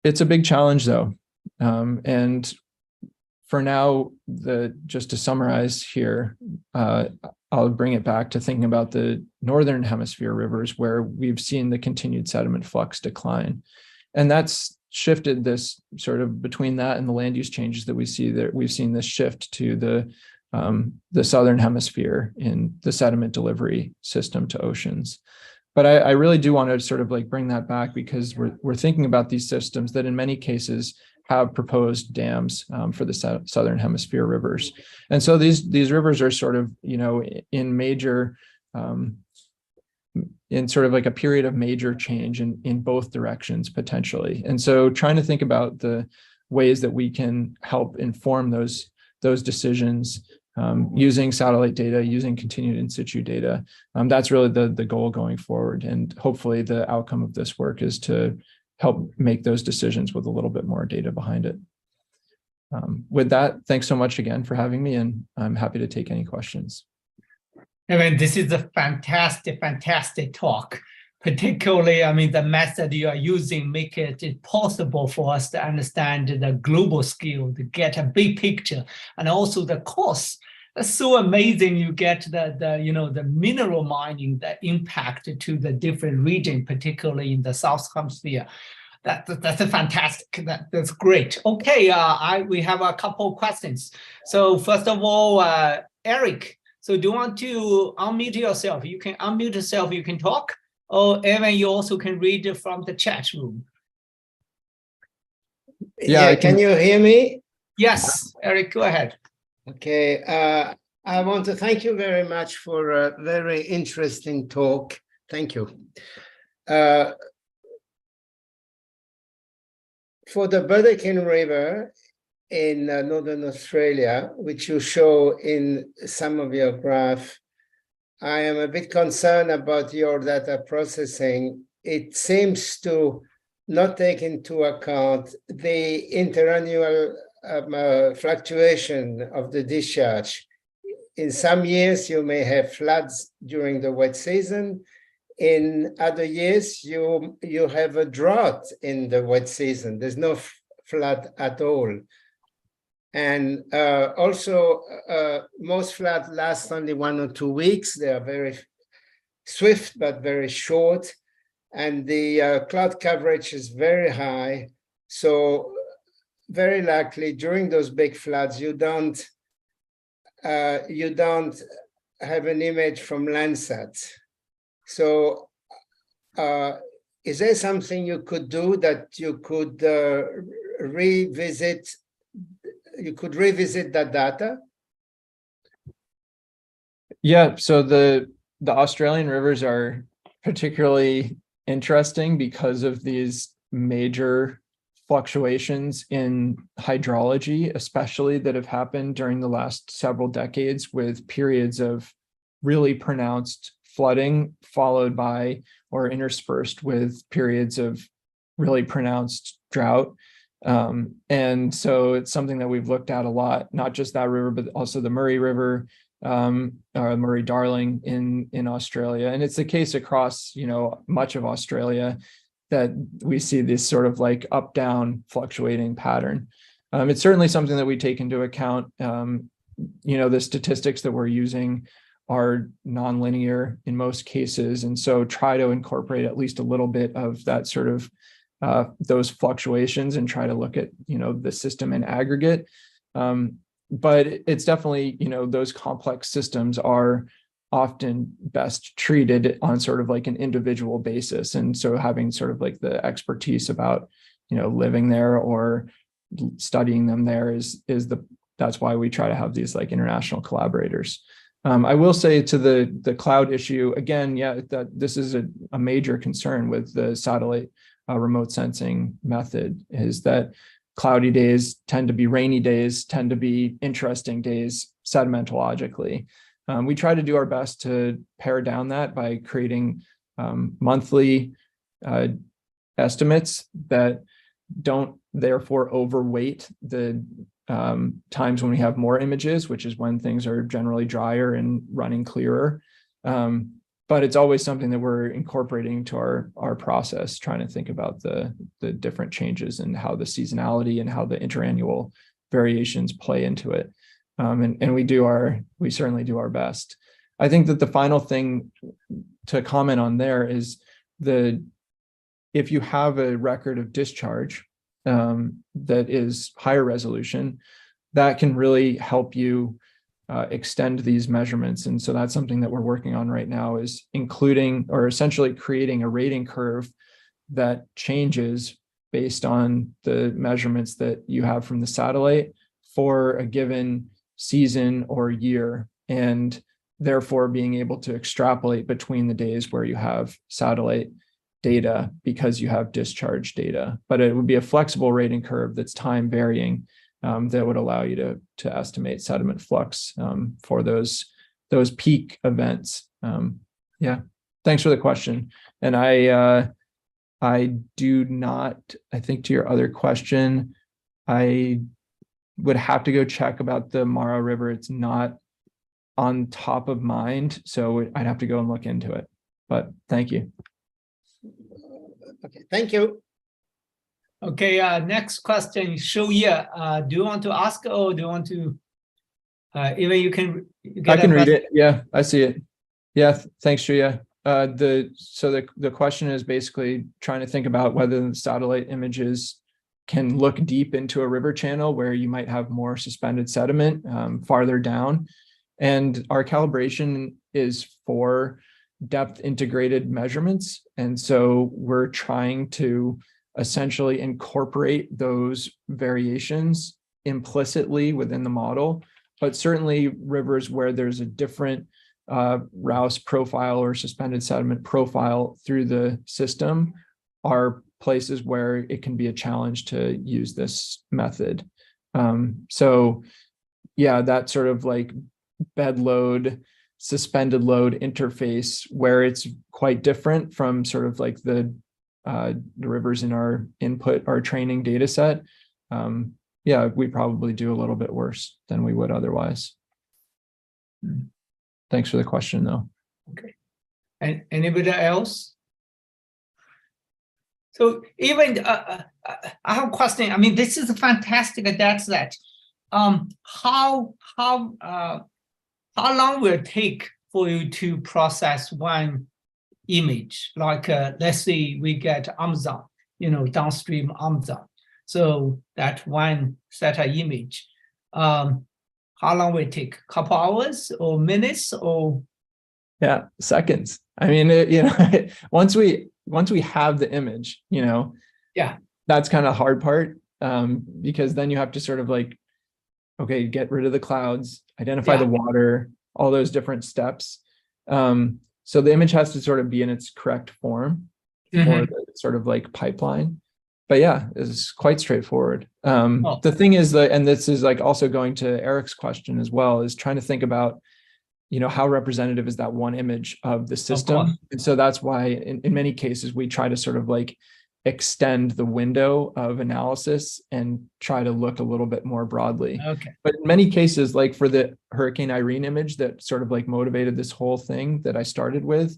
It's a big challenge, though. And for now, just to summarize here, I'll bring it back to thinking about the Northern Hemisphere rivers, where we've seen the continued sediment flux decline. And that's shifted this sort of between that and the land use changes that we see there. We've seen this shift to the Southern Hemisphere in the sediment delivery system to oceans. But I really do want to sort of like bring that back, because we're thinking about these systems that in many cases have proposed dams for the Southern Hemisphere rivers. And so these rivers are sort of, in major, in sort of like a period of major change in both directions potentially. And so trying to think about the ways that we can help inform those those decisions using satellite data, using continued in situ data. That's really the goal going forward. And hopefully the outcome of this work is to help make those decisions with a little bit more data behind it. With that, thanks so much again for having me, and I'm happy to take any questions. I mean, this is a fantastic, fantastic talk. Particularly, I mean, the method you are using make it possible for us to understand the global scale, to get a big picture, and also the cost. That's so amazing. You get the mineral mining, the impact to the different region, particularly in the South Hemisphere. That's a fantastic. That's great. Okay, we have a couple of questions. So first of all, Eric. So do you want to unmute yourself? You can unmute yourself. You can talk. Or Evan, you also can read from the chat room. Yeah, can you hear me? Yes, Eric, go ahead. Okay, I want to thank you very much for a very interesting talk. Thank you. For the Burdekin River in Northern Australia, which you show in some of your graphs, I am a bit concerned about your data processing. It seems to not take into account the interannual fluctuation of the discharge. In some years, you may have floods during the wet season. In other years, you have a drought in the wet season. There's no flood at all. And also, most floods last only 1 or 2 weeks. They are very swift, but very short. And the cloud coverage is very high. So very likely during those big floods, you don't have an image from Landsat. So is there something you could do that you could revisit? You could revisit that data? Yeah, so the Australian rivers are particularly interesting because of these major fluctuations in hydrology, especially that have happened during the last several decades, with periods of really pronounced flooding followed by or interspersed with periods of really pronounced drought. And so it's something that we've looked at a lot, not just that river, but also the Murray River, Murray-Darling in Australia. And it's the case across, much of Australia that we see this sort of like up-down fluctuating pattern. It's certainly something that we take into account. The statistics that we're using are nonlinear in most cases. And so try to incorporate at least a little bit of that sort of those fluctuations and try to look at, the system in aggregate. But it's definitely, those complex systems are often best treated on sort of like an individual basis. And so having sort of like the expertise about, living there or studying them there that's why we try to have these like international collaborators. I will say to the cloud issue, again, that this is a major concern with the satellite remote sensing method, is that cloudy days tend to be rainy days, tend to be interesting days sedimentologically. We try to do our best to pare down that by creating monthly estimates that don't therefore overweight the times when we have more images, which is when things are generally drier and running clearer. But it's always something that we're incorporating to our process, trying to think about the different changes and how the seasonality and how the interannual variations play into it. And we certainly do our best. I think that the final thing to comment on there is if you have a record of discharge that is higher resolution, that can really help you extend these measurements. And so that's something that we're working on right now, is including or essentially creating a rating curve that changes based on the measurements that you have from the satellite for a given season or year, and therefore being able to extrapolate between the days where you have satellite data because you have discharge data. But it would be a flexible rating curve that's time varying. that would allow you to estimate sediment flux for those peak events. Yeah, thanks for the question. And I do not, I think to your other question, I would have to go check about the Mara River. It's not on top of mind, so I'd have to go and look into it. But thank you. Okay, thank you. Okay, next question, Shu Ye. Do you want to ask or do you want to, even you can I can read it. Yeah, I see it. Yeah, thanks, Shuya. The question is basically trying to think about whether the satellite images can look deep into a river channel where you might have more suspended sediment farther down. And our calibration is for depth integrated measurements. And so we're trying to essentially incorporate those variations implicitly within the model, but certainly rivers where there's a different Rouse profile or suspended sediment profile through the system are places where it can be a challenge to use this method. So yeah, that sort of like bed load, suspended load interface where it's quite different from sort of like the rivers in our training data set. Yeah, we probably do a little bit worse than we would otherwise. Thanks for the question, though. Okay. And anybody else? So even I have a question. I mean, this is a fantastic data set. How long will it take for you to process one image? Like let's say we get Amazon, downstream Amazon. So that one set of image. How long will it take? A couple hours or minutes or? Yeah, seconds. I mean, once we have the image, yeah, that's kind of hard part because then you have to sort of like, okay, get rid of the clouds, identify the water, all those different steps. So the image has to sort of be in its correct form for the sort of like pipeline. But yeah, it's quite straightforward. The thing is that, and this is like also going to Eric's question as well, is trying to think about, how representative is that one image of the system? And so that's why in many cases, we try to sort of like extend the window of analysis and try to look a little bit more broadly. Okay. But in many cases, like for the Hurricane Irene image that sort of like motivated this whole thing that I started with,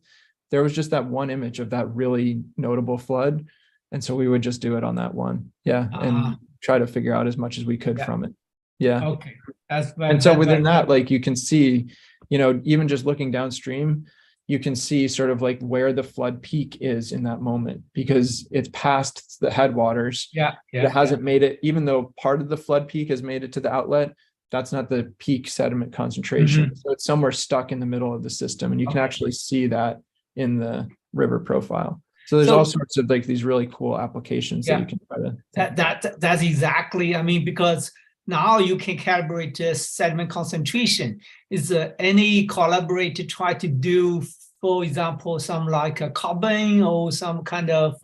there was just that one image of that really notable flood. And so we would just do it on that one. Yeah. And try to figure out as much as we could from it. Yeah. Okay. And so within that, like you can see, even just looking downstream, you can see sort of like where the flood peak is in that moment because it's past the headwaters. It hasn't made it, even though part of the flood peak has made it to the outlet, that's not the peak sediment concentration. So it's somewhere stuck in the middle of the system. And you can actually see that in the river profile. So there's all sorts of like these really cool applications that you can try to. That's exactly, I mean, because now you can calibrate sediment concentration. Is there any collaborator try to do, for example, some like a carbon or some kind of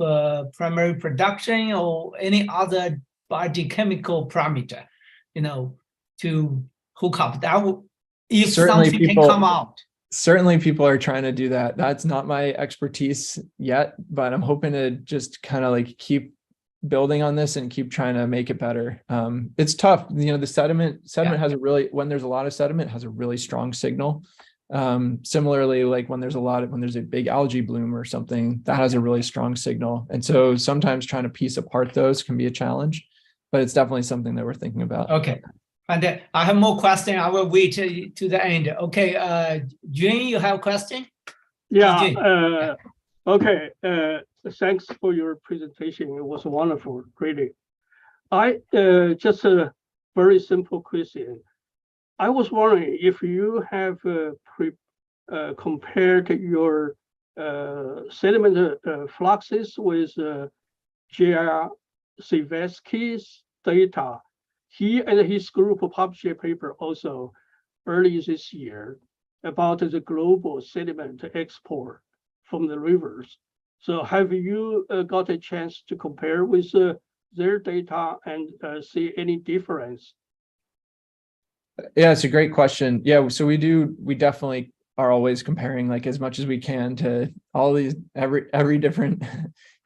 primary production or any other biochemical parameter, to hook up? That would, if certainly something can come out. Certainly people are trying to do that. That's not my expertise yet, but I'm hoping to just kind of like keep building on this and keep trying to make it better. It's tough. The sediment has when there's a lot of sediment, has a really strong signal. Similarly, like when there's a big algae bloom or something, that has a really strong signal. And so sometimes trying to piece apart those can be a challenge, but it's definitely something that we're thinking about. Okay. And I have more questions. I will wait to the end. Okay, Jane, you have a question? Yeah. Okay. Thanks for your presentation. It was wonderful, really. I just a very simple question. I was wondering if you have compared your sediment fluxes with J.R. Sivesky's data. He and his group published a paper also early this year about the global sediment export from the rivers. So have you got a chance to compare with their data and see any difference? Yeah, it's a great question. Yeah, so we definitely are always comparing like as much as we can to all these every different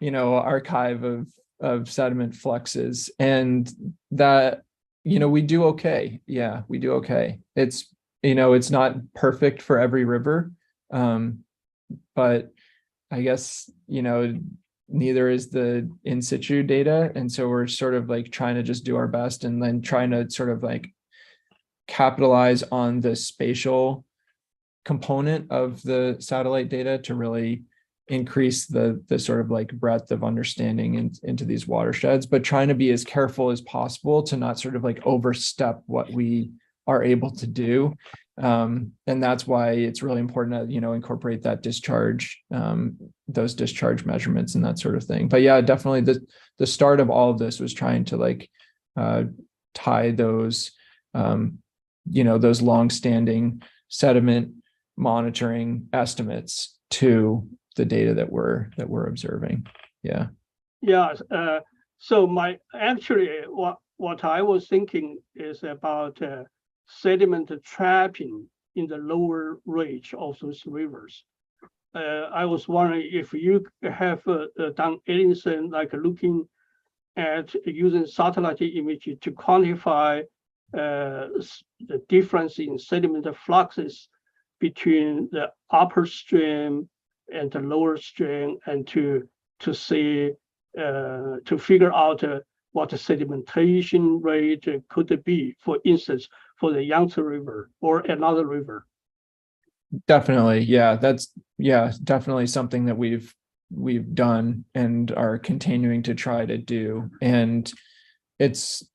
archive of sediment fluxes, and that we do okay. Yeah, we do okay. It's it's not perfect for every river, but I guess neither is the in situ data, and so we're sort of like trying to just do our best and then trying to sort of like capitalize on the spatial component of the satellite data to really increase the sort of like breadth of understanding into these watersheds, but trying to be as careful as possible to not sort of like overstep what we are able to do. And that's why it's really important to, incorporate that discharge, those discharge measurements and that sort of thing. But yeah, definitely the start of all of this was trying to like tie those, those longstanding sediment monitoring estimates to the data that we're observing. Yeah. Yeah. So what I was thinking is about sediment trapping in the lower reach of those rivers. I was wondering if you have done anything like looking at using satellite image to quantify the difference in sediment fluxes between the upper stream and the lower stream, and to see to figure out what the sedimentation rate could be, for instance, for the Yangtze River or another river. Definitely, yeah, that's definitely something that we've done and are continuing to try to do. And it's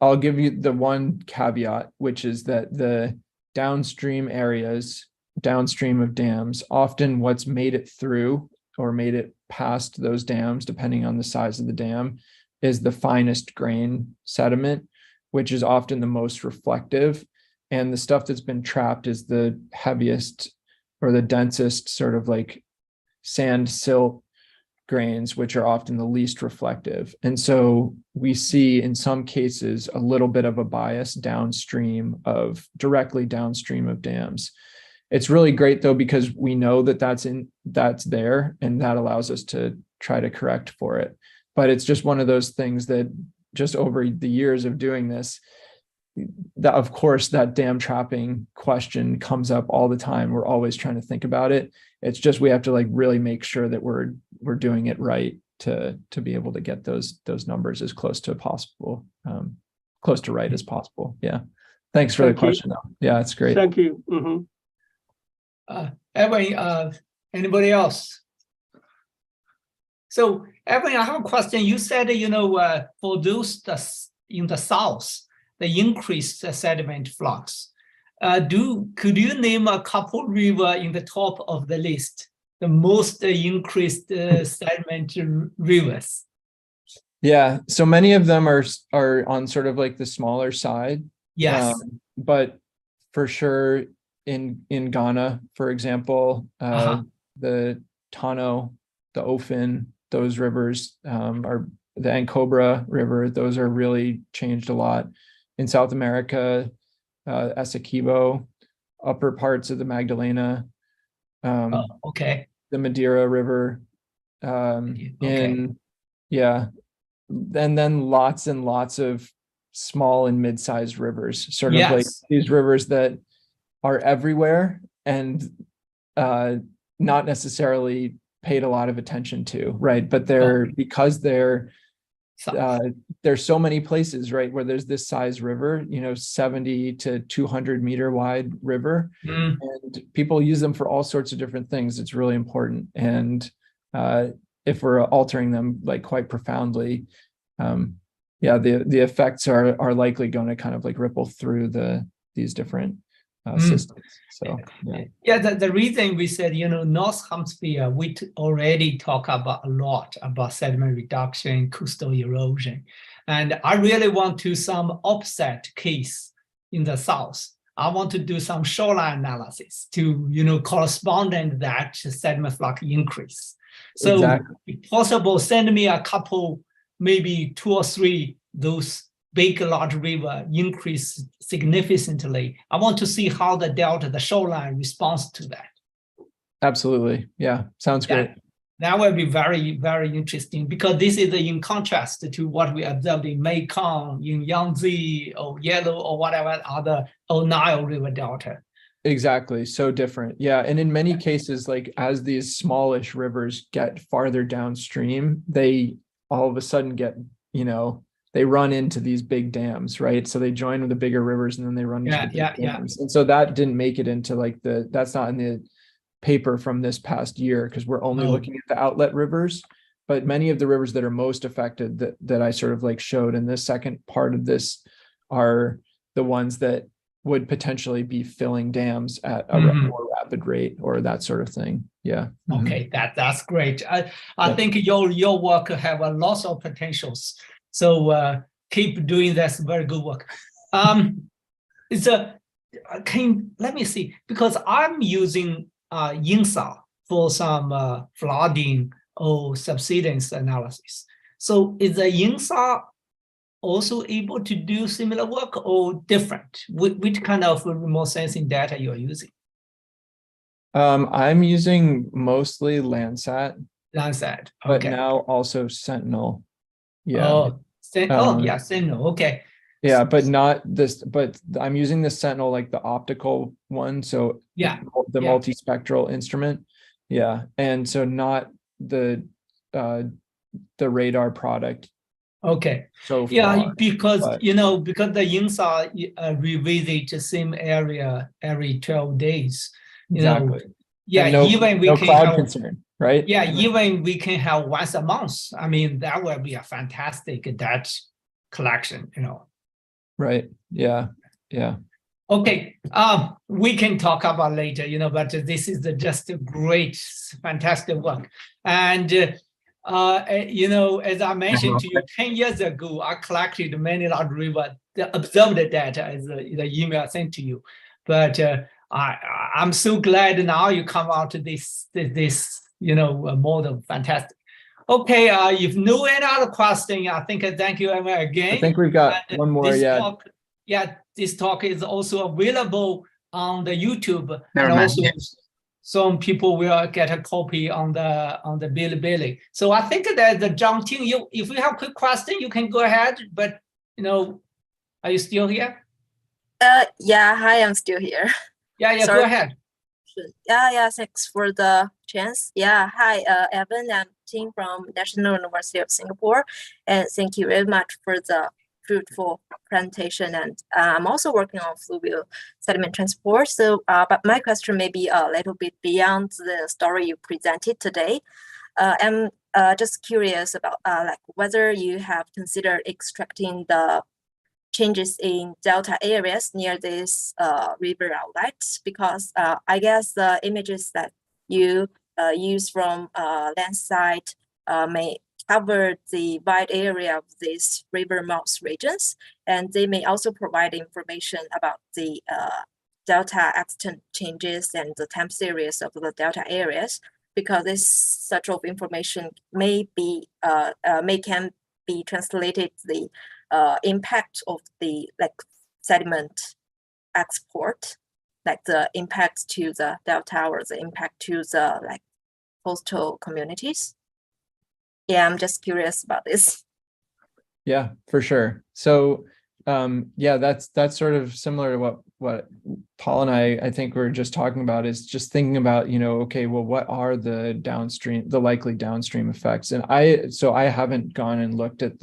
I'll give you the one caveat, which is that the downstream areas, downstream of dams, often what's made it through or made it past those dams, depending on the size of the dam, is the finest grain sediment, which is often the most reflective. And the stuff that's been trapped is the heaviest or the densest sort of like sand silt grains, which are often the least reflective. And so we see in some cases a little bit of a bias directly downstream of dams. It's really great though, because we know that that's there, and that allows us to try to correct for it. But it's just one of those things that just over the years of doing this, that of course that dam trapping question comes up all the time. We're always trying to think about it. It's just we have to like really make sure that we're doing it right to be able to get those numbers as close to possible, close to right as possible. Yeah. Thanks for the question though. Yeah, it's great. Thank you. Mm-hmm. Evan, anybody else? So Evan, I have a question. You said, for those in the south, the increased sediment flux. Could you name a couple river in the top of the list, the most increased sediment rivers? Yeah, so many of them are on sort of like the smaller side. Yes, but for sure in Ghana, for example, the Tano, the Ofin, those rivers are the Ancobra River. Those are really changed a lot. In South America, Essequibo, upper parts of the Magdalena, okay, the Madeira River, okay. And then lots and lots of small and mid-sized rivers, sort of like these rivers that are everywhere and not necessarily paid a lot of attention to, right? But because there's so many places, right, where there's this size river, 70 to 200 meter wide river, and people use them for all sorts of different things. It's really important. And if we're altering them like quite profoundly, the effects are likely going to kind of like ripple through these different systems. So the reason we said, North Hemisphere, we already talk a lot about sediment reduction, coastal erosion. And I really want to some offset case in the South. I want to do some shoreline analysis to, you know, correspondent that sediment flux increase. So Exactly. if possible, send me a couple, maybe 2 or 3, those big, large river increase significantly. I want to see how the delta, the shoreline responds to that. Absolutely. Yeah. Sounds great. That will be very, very interesting because this is in contrast to what we observed in Mekong, in Yangtze, or Yellow, or whatever other, or Nile River Delta. Exactly. So different. Yeah. And in many cases, like as these smallish rivers get farther downstream, they all of a sudden get, you know, they run into these big dams, right? So they join with the bigger rivers and then they run into the big dams. And so that didn't make it into like that's not in the paper from this past year because we're only looking at the outlet rivers. But many of the rivers that are most affected that I sort of like showed in this second part of this are the ones that would potentially be filling dams at a more rapid rate or that sort of thing. Yeah. Okay, that's great. I think your work have a lot of potentials. So keep doing this very good work. Let me see, because I'm using INSA for some flooding or subsidence analysis. So is the INSA also able to do similar work or different? Which kind of remote sensing data you're using? I'm using mostly Landsat. Landsat, okay. But now also Sentinel. Yeah. Oh, yeah, Sentinel, okay. Yeah, but not this, but I'm using the Sentinel, like the optical one. So yeah, the multispectral instrument. Yeah. And so not the radar product. Okay. So far, yeah, because you know, because the INSA revisit the same area every 12 days. You know, yeah, even we can cloud have concern, right? Yeah, even we can have once a month. I mean, that will be a fantastic data collection, you know. Right. Yeah. Yeah. Okay. We can talk about later, you know, but this is just a great, fantastic work. And you know, as I mentioned to you, 10 years ago, I collected many large river, the observed data as the email I sent to you. But I'm so glad now you come out to this you know, model. Fantastic. Okay, if no any other question, I think thank you again. I think we've got one more. This talk is also available on the YouTube, and also some people will get a copy on the Bilibili. So I think that the John Ting, if you have quick question, you can go ahead. But you know, are you still here? Yeah. Hi, I'm still here. Yeah. Sorry. Go ahead. Yeah. Thanks for the chance. Yeah. Hi, Evan. I'm Ting from National University of Singapore, and thank you very much for the fruitful presentation. And I'm also working on fluvial sediment transport. So, but my question may be a little bit beyond the story you presented today. I'm just curious about like whether you have considered extracting the changes in delta areas near this river outlets, because I guess the images that you use from Landsat may cover the wide area of these river mouth regions, and they may also provide information about the delta extent changes and the time series of the delta areas, because this such of information may can be translated the impact of the sediment export, like the impact to the delta or the impact to the coastal communities. Yeah, I'm just curious about this. Yeah, for sure. So yeah, that's sort of similar to what Paul and I think we're just talking about, is just thinking about, you know, okay, well, what are the likely downstream effects? And I haven't gone and looked at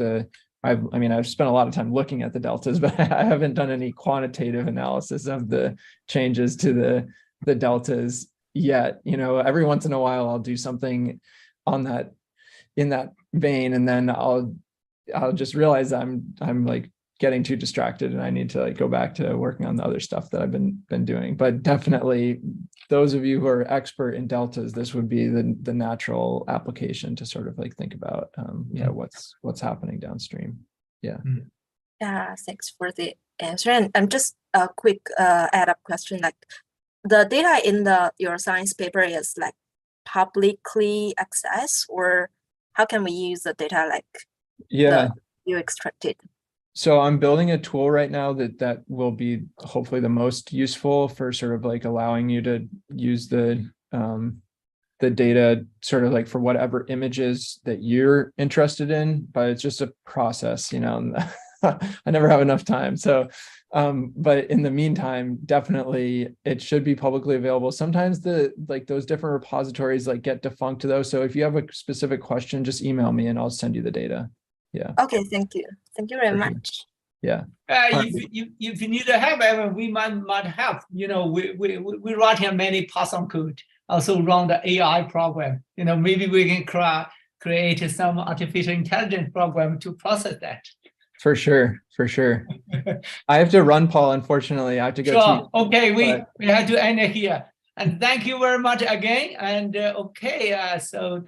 I've spent a lot of time looking at the deltas, but I haven't done any quantitative analysis of the changes to the deltas yet. You know, every once in a while I'll do something in that vein, and then I'll just realize I'm like getting too distracted and I need to go back to working on the other stuff that I've been doing. But definitely those of you who are expert in deltas, this would be the natural application to sort of think about what's happening downstream. Yeah. Yeah, thanks for the answer. And just a quick add-up question, like the data in your science paper is like publicly accessed, or how can we use the data like you extracted? So I'm building a tool right now that will be hopefully the most useful for sort of like allowing you to use the data sort of like for whatever images that you're interested in, but it's just a process, you know, and I never have enough time. So, but in the meantime, definitely it should be publicly available. Sometimes those different repositories like get defunct though. So if you have a specific question, just email me and I'll send you the data. Yeah. Okay, thank you. Thank you very much. Yeah. If you need help, Evan, we might help. You know, we write many Python code, also run the AI program. You know, maybe we can create some artificial intelligence program to process that. For sure. I have to run, Paul. Unfortunately, I have to go. Sure. Okay, we have to end it here. And thank you very much again. And so.